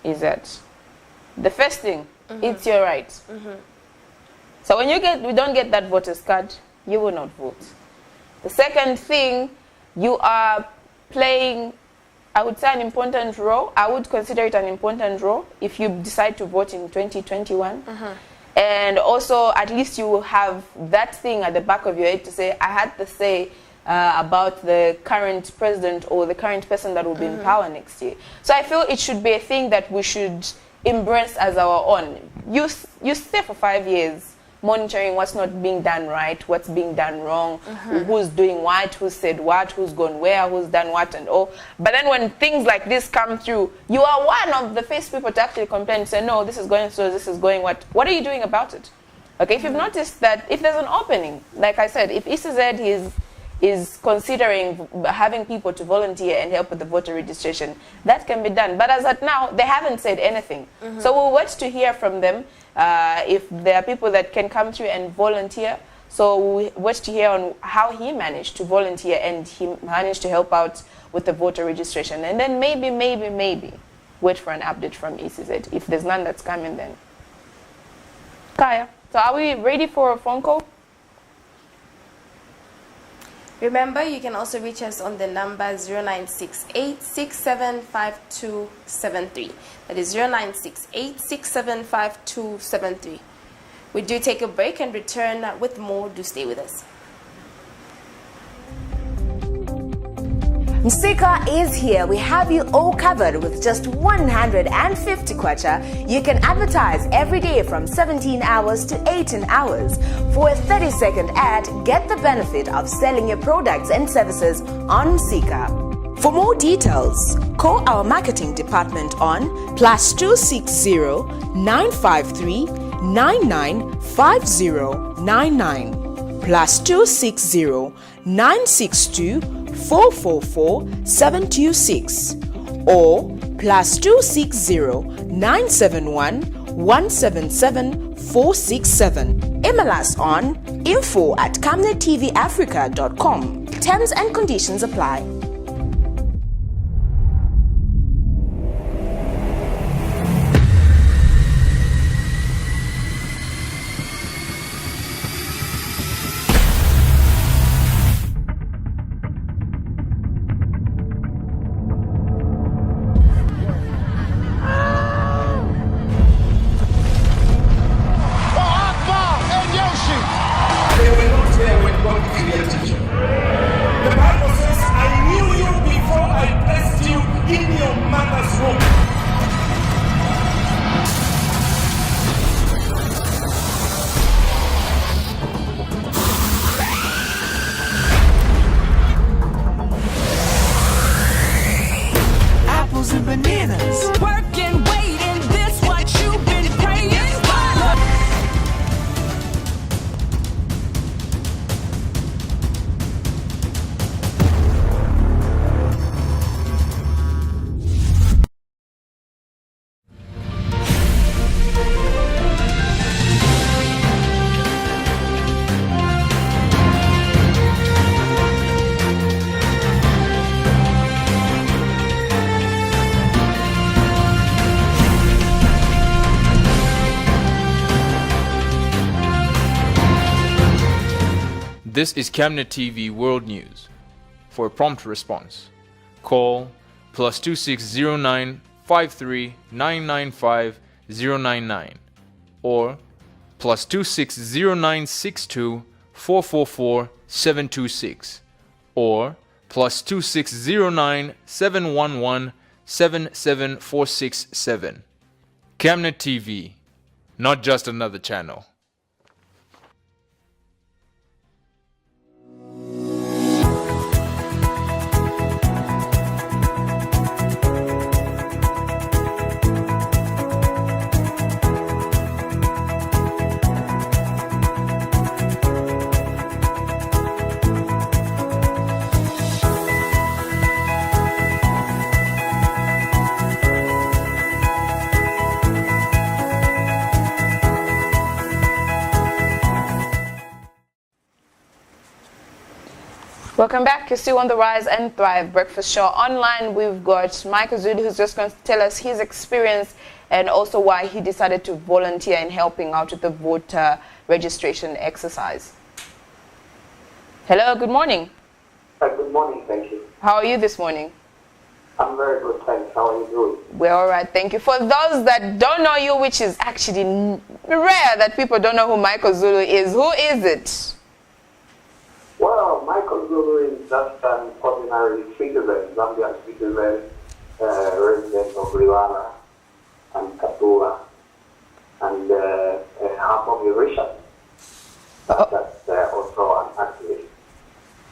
is that the first thing, it's your right. So when you don't get that voter's card, you will not vote. The second thing, you are playing, I would say, an important role. I would consider it an important role if you decide to vote in 2021. And also, at least you will have that thing at the back of your head to say, I had to say about the current president or the current person that will be in power next year. So I feel it should be a thing that we should embrace as our own. You stay for 5 years monitoring what's not being done right, what's being done wrong, who's doing what, who said what, who's gone where, who's done what and all. But then when things like this come through, you are one of the first people to actually complain and say, no, this is going so, this is going what are you doing about it? Okay, if you've noticed that if there's an opening, like I said, if ECZ is considering having people to volunteer and help with the voter registration, that can be done. But as at now, they haven't said anything. So we'll wait to hear from them if there are people that can come through and volunteer. So we wait to hear on how he managed to volunteer and he managed to help out with the voter registration. And then maybe wait for an update from ECZ. If there's none that's coming, then. Kaya, so are we ready for a phone call? Remember, you can also reach us on the number 0968-675273. That is 0968-675273. We do take a break and return with more. Do stay with us. Msika is here. We have you all covered with just 150 kwacha. You can advertise every day from 17 hours to 18 hours. For a 30-second ad, get the benefit of selling your products and services on Msika. For more details, call our marketing department on +260 953 995099 +260 962 444 726 or +260 971 177 467. Email us on info@camnettvafrica.com. Terms and conditions apply. This is Camnet TV World News. For a prompt response, call +260 953 995 099 or +260 962 444 726 or +260 711 77467. Camnet TV, not just another channel. Welcome back. You're still on the Rise and Thrive Breakfast Show. Online, we've got Mike Azudi, who's just going to tell us his experience and also why he decided to volunteer in helping out with the voter registration exercise. Hello, good morning. Good morning, thank you. How are you this morning? I'm very good, thanks. How are you doing? We're all right, thank you. For those that don't know you, which is actually rare that people don't know who Michael Zulu is, who is it? Well, Michael Zulu is just an ordinary citizen, Zambian citizen, resident of Liwana and Katula, and a Harmony musician. That's also an activist.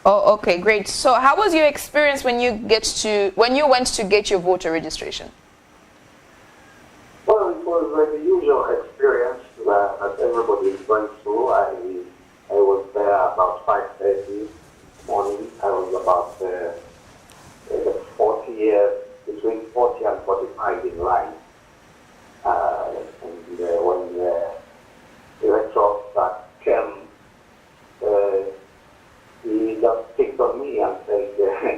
Oh, okay, great. So, how was your experience when you went to get your voter registration? Well, it was the usual experience that everybody is going through. I was there about 5:30 morning I was about 40 years, between 40 and 45 in line. And when the electoral came, he just picked on me and said,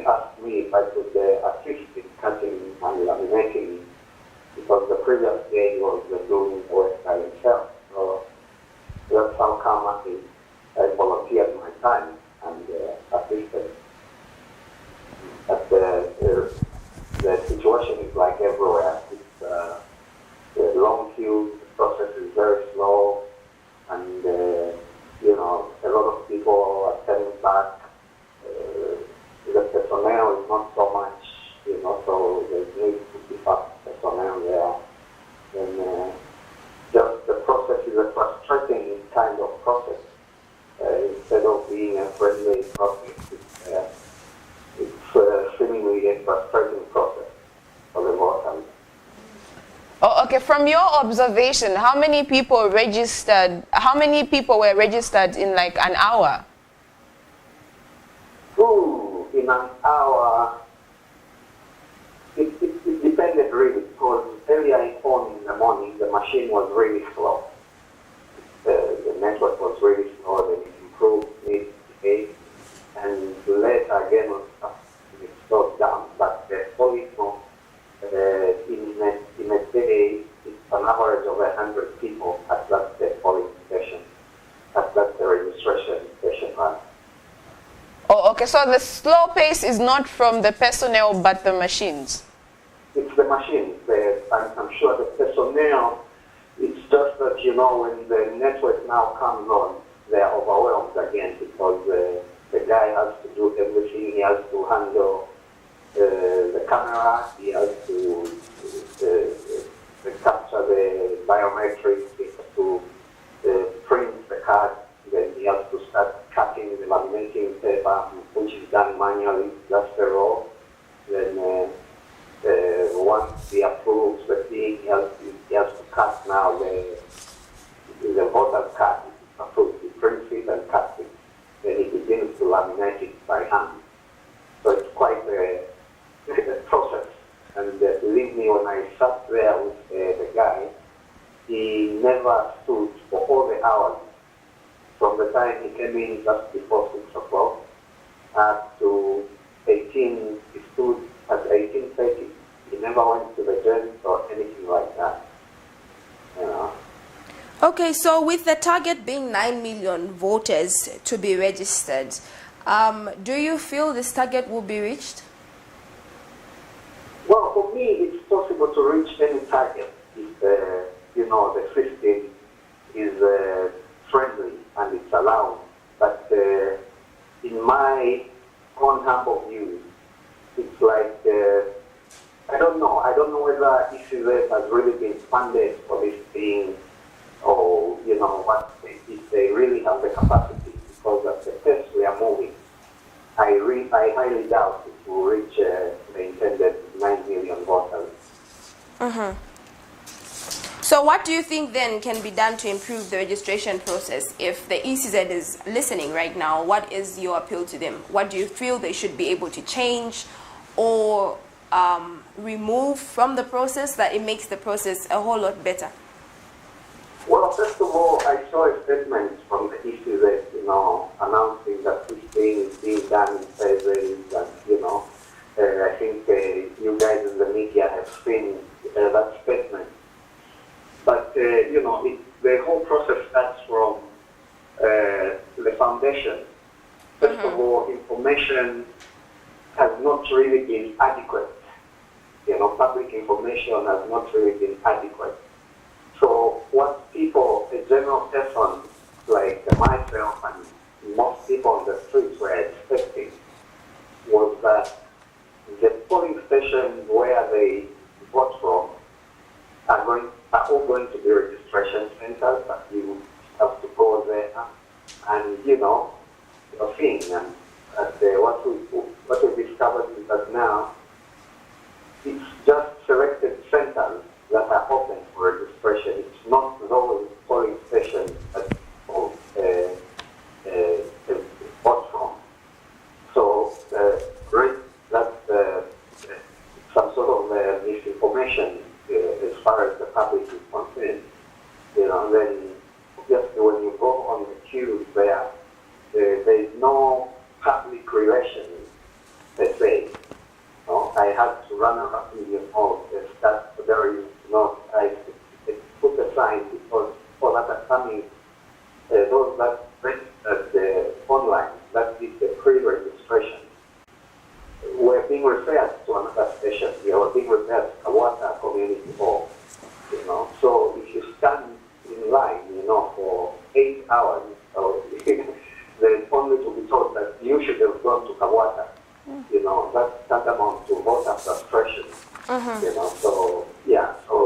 asked me if I could assist in cutting and laminating, because the previous day he was doing work by himself. So that's how come I volunteered my time and assisted. But the situation is like everywhere. It's the long queue, the process is very slow, and you know, a lot of people are turning back. The personnel is not so much, you know, so they need to keep up personnel there. And just the process is a frustrating kind of process. Instead of being a friendly process, it's seemingly a frustrating process for the voters. Oh, okay. From your observation, how many people registered? How many people were registered in like an hour? Ooh, in an hour, it depended really, because earlier on in the morning, the machine was really slow. The network was really slow, then it improved mid-day, and later again it slowed down. But the polling in a day, it's an average of 100 people at that the polling station, at that the registration station. Oh, okay. So the slow pace is not from the personnel, but the machines. It's the machines. I'm sure the personnel. It's just that, you know, when the network now comes on, they are overwhelmed again, because the guy has to do everything. He has to handle the camera. He has to capture the biometrics. He has to print the card. Then he has to start cutting the laminating paper, which is done manually, just a roll. Then once he approves the thing, he has to cut now the voter card. Approved, he prints it and cuts it. Then he begins to laminate it by hand. So it's quite a process. And believe me, when I sat there with the guy, he never stood for all the hours. From the time he came in just before 6 o'clock up to 18, he stood at 18:30. He never went to the gym or anything like that. You know. Okay, so with the target being 9 million voters to be registered, do you feel this target will be reached? Well, for me, it's possible to reach any target if, you know, the system is friendly and it's allowed. But in my own humble view, it's like, I don't know whether ECZ has really been funded for this thing, or, you know, what, if they really have the capacity, because at the pace we are moving, I highly doubt it will reach the intended 9 million voters. So what do you think then can be done to improve the registration process? If the ECZ is listening right now, what is your appeal to them? What do you feel they should be able to change or remove from the process that it makes the process a whole lot better? Well, first of all, I saw a statement from the ECZ, you know, announcing that this thing is being done in phases, and, you know, I think you guys in the media have seen that statement. But, you know, the whole process starts from the foundation. First of all, information has not really been adequate. You know, public information has not really been adequate. So what people, a general person like myself and most people on the streets were expecting was that the polling stations where they vote from are all going to be registration centers, that you have to go there and, you know, you're seeing. And what we discovered is that now it's just selected centers that are open for registration. It's not those polling stations that vote from. So I had to run around, and start very, I put a sign because for that are coming, those that registered online, that is the pre-registration, were being referred to another station. They were being referred to Kawata Community Hall, So if you stand in line, for 8 hours, then only to be told that you should have gone to Kawata. That's tantamount to voter frustration. So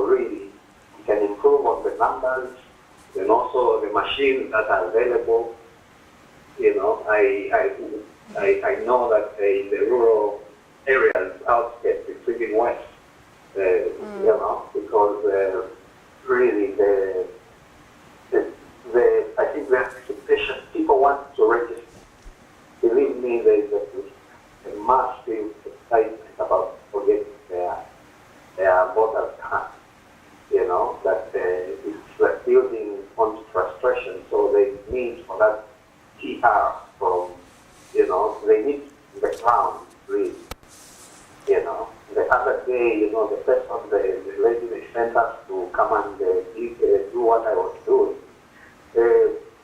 really, you can improve on the numbers and also the machines that are available. I know that in the rural areas, outskirts, it's even worse. Because really I think the anticipation, people want to register. Believe me, there is a massive excitement about forgetting their voters card. That it's like building on frustration. So they need for that PR from, they need the ground, really. The other day, the person, the lady they sent us to come and do what I was doing,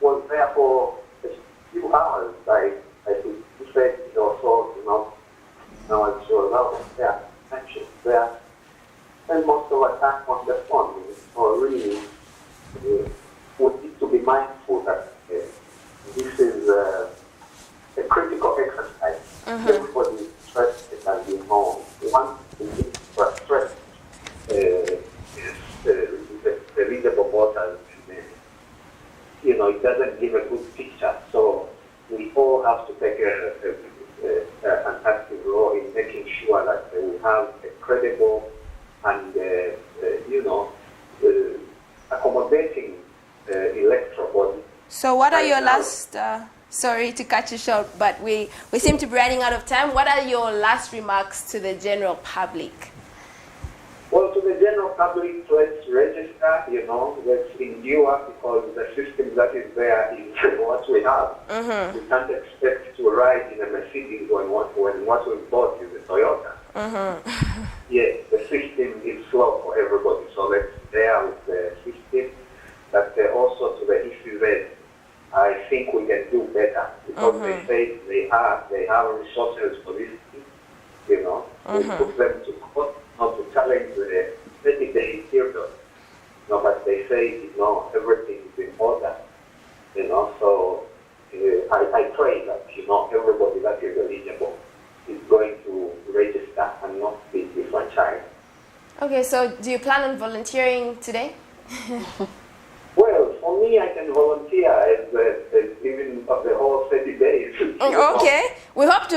was there for a few hours. I think she said or so, now she was out of there, and she's there. And most of the time on the phone, so really, we need to be mindful that this is a critical exercise. Everybody is stressed and you know, once you are stressed, the readable voters, it doesn't give a good picture. So we all have to take an active role in making sure that we have a credible and accommodating electoral body. So what are your last, sorry to cut you short, but we seem to be running out of time. What are your last remarks to the general public? Well, to the general public, let's register, let's endure, because the system that is there is what we have. We can't expect to ride in a Mercedes when what we bought is a Toyota. Yes, the system is slow for everybody, so let's bear with the system. But also to the ECZ, I think we can do better, because they say they have resources for this thing, we put them to court, not to challenge the 30-day period. But they say, everything is in order, so I pray that, everybody that is eligible is going to register and not be disfranchised. Okay, so do you plan on volunteering today? Well, for me, I can volunteer as even of the whole 30 days. Okay, we hope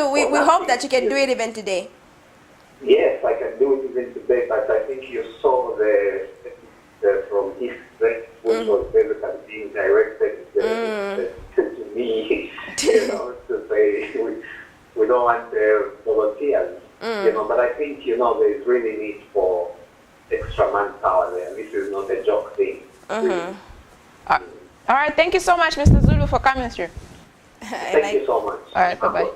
that you can do it even today. Yes, I can do it even today, but I think you saw the from East West, which was basically being directed to me, to say we don't want volunteers, but I think, there's really need for extra manpower there. This is not a joke thing. All right, thank you so much, Mr. Zulu, for coming through. Thank you so much. All right, bye-bye.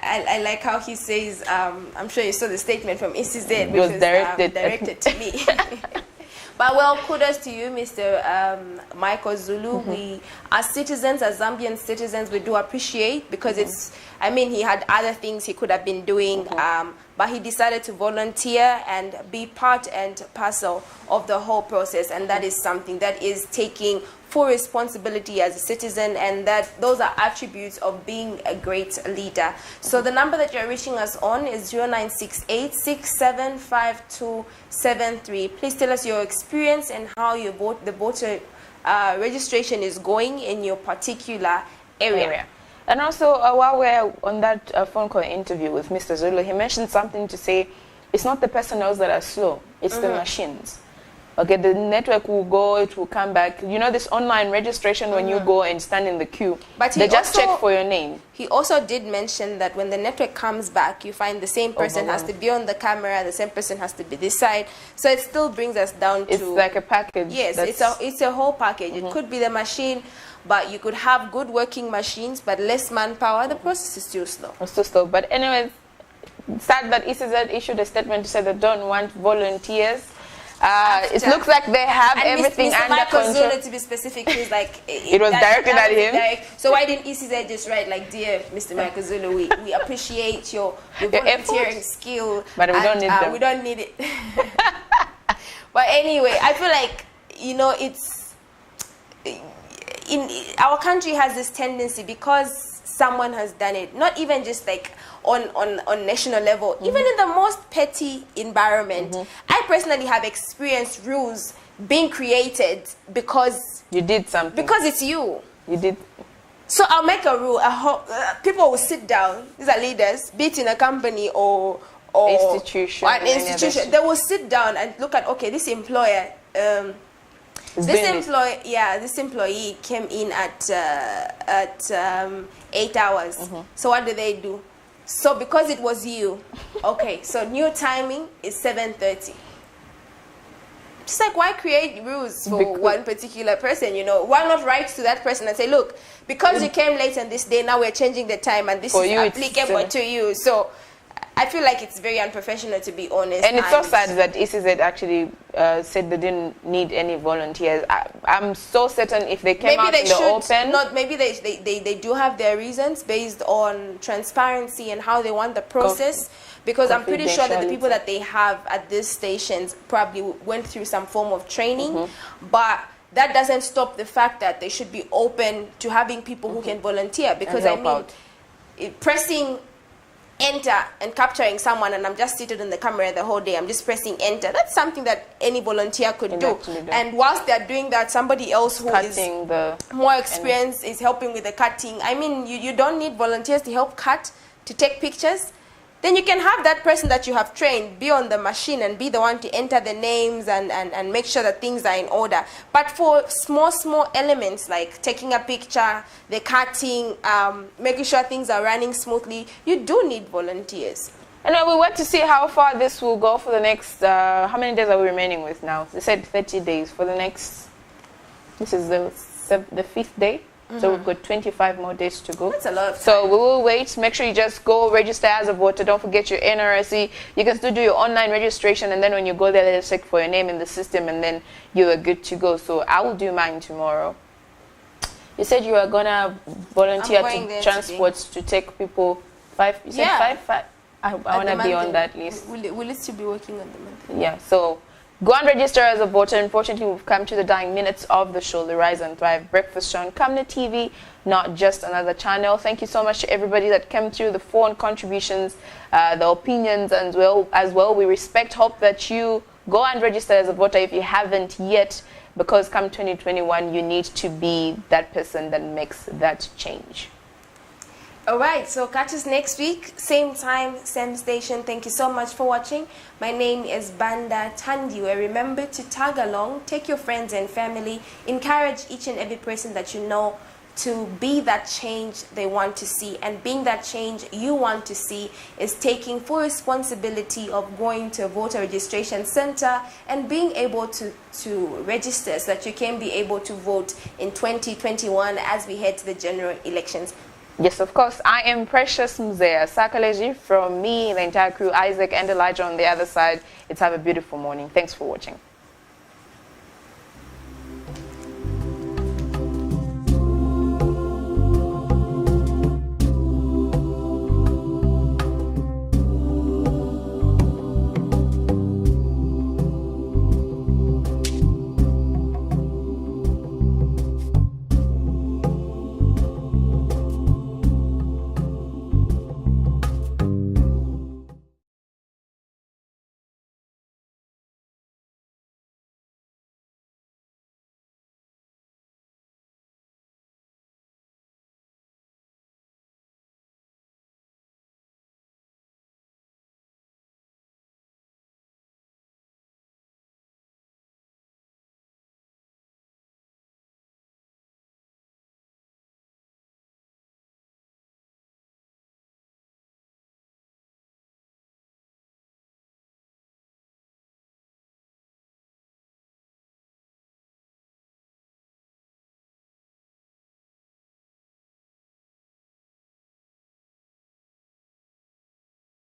I like how he says, I'm sure you saw the statement from ECZ, which was was directed to me. But well, kudos to you, Mr. Michael Zulu. We, as citizens, as Zambian citizens, we do appreciate, because he had other things he could have been doing, but he decided to volunteer and be part and parcel of the whole process, and that is something that is taking full responsibility as a citizen, and that those are attributes of being a great leader. So the number that you're reaching us on is 0968-675273. Please tell us your experience and how the voter registration is going in your particular area. And also, while we're on that phone call interview with Mr. Zulu, he mentioned something to say, it's not the personnel that are slow, it's the machines. Okay, the network will go, it will come back. This online registration, when you go and stand in the queue, but they just check for your name. He also did mention that when the network comes back, you find the same person has to be on the camera, the same person has to be this side. So it still brings us down to... It's like a package. Yes, it's a whole package. It could be the machine, but you could have good working machines, but less manpower. The process is still slow. It's still slow. But anyways, sad that ECZ issued a statement to say they don't want volunteers. It looks like they have everything Mr. under Michael control. Zulu, to be specific, is like it was directed at him. So why didn't ECZ just write like, dear Mr. Michael Zulu, we appreciate your volunteering skill, but we don't need them. We don't need it. But anyway, I feel like, you know, it's in our country has this tendency, because someone has done it, not even just like on national level, even in the most petty environment. I personally have experienced rules being created because you did something. Because it's you. You did. So I'll make a rule. People will sit down. These are leaders, be it in a company or institution. Or an institution. They will sit down and look at, okay, this employer. This employee came in at 8 hours. So what do? So because it was you, okay, so new timing is 7:30. Just like, why create rules for one particular person, you know? Why not write to that person and say, look, because you came late on this day, now we're changing the time and this is applicable to you. So I feel like it's very unprofessional, to be honest. And it's so sad that ECZ actually said they didn't need any volunteers. I'm so certain if they came out in the open... Maybe they do have their reasons based on transparency and how they want the process. Because I'm pretty sure that the people that they have at these stations probably went through some form of training. But that doesn't stop the fact that they should be open to having people who can volunteer. Because I mean, pressing enter and capturing someone, and I'm just seated on the camera the whole day, I'm just pressing enter, that's something that any volunteer could do. And whilst they're doing that, somebody else who is more experienced is helping with the cutting. I mean, you don't need volunteers to help cut, to take pictures. Then you can have that person that you have trained be on the machine and be the one to enter the names and make sure that things are in order. But for small elements like taking a picture, the cutting, making sure things are running smoothly, you do need volunteers. And we want to see how far this will go for the next, how many days are we remaining with now? They said 30 days for the next, this is the 5th day. So we've got 25 more days to go. That's a lot of time. So we will wait. Make sure you just go register as a voter. Don't forget your NRSE. You can still do your online registration, and then when you go there, they'll check for your name in the system, and then you are good to go. So I will do mine tomorrow. You said you are gonna volunteer to transport to take people 5. You said 5. I want to be on that list. Will it still be working on the month? Yeah. So go and register as a voter. Unfortunately, we've come to the dying minutes of the show, the Rise and Thrive Breakfast Show on Camnet TV, not just another channel. Thank you so much to everybody that came through, the phone contributions, the opinions as well. We respect, hope that you go and register as a voter if you haven't yet, because come 2021, you need to be that person that makes that change. All right, so catch us next week, same time, same station. Thank you so much for watching. My name is Banda Tandiwe. Remember to tag along, take your friends and family, encourage each and every person that you know to be that change they want to see. And being that change you want to see is taking full responsibility of going to a voter registration center and being able to register so that you can be able to vote in 2021 as we head to the general elections. Yes, of course. I am Precious Mzea Sakaleji. From me, the entire crew, Isaac and Elijah on the other side. It's have a beautiful morning. Thanks for watching.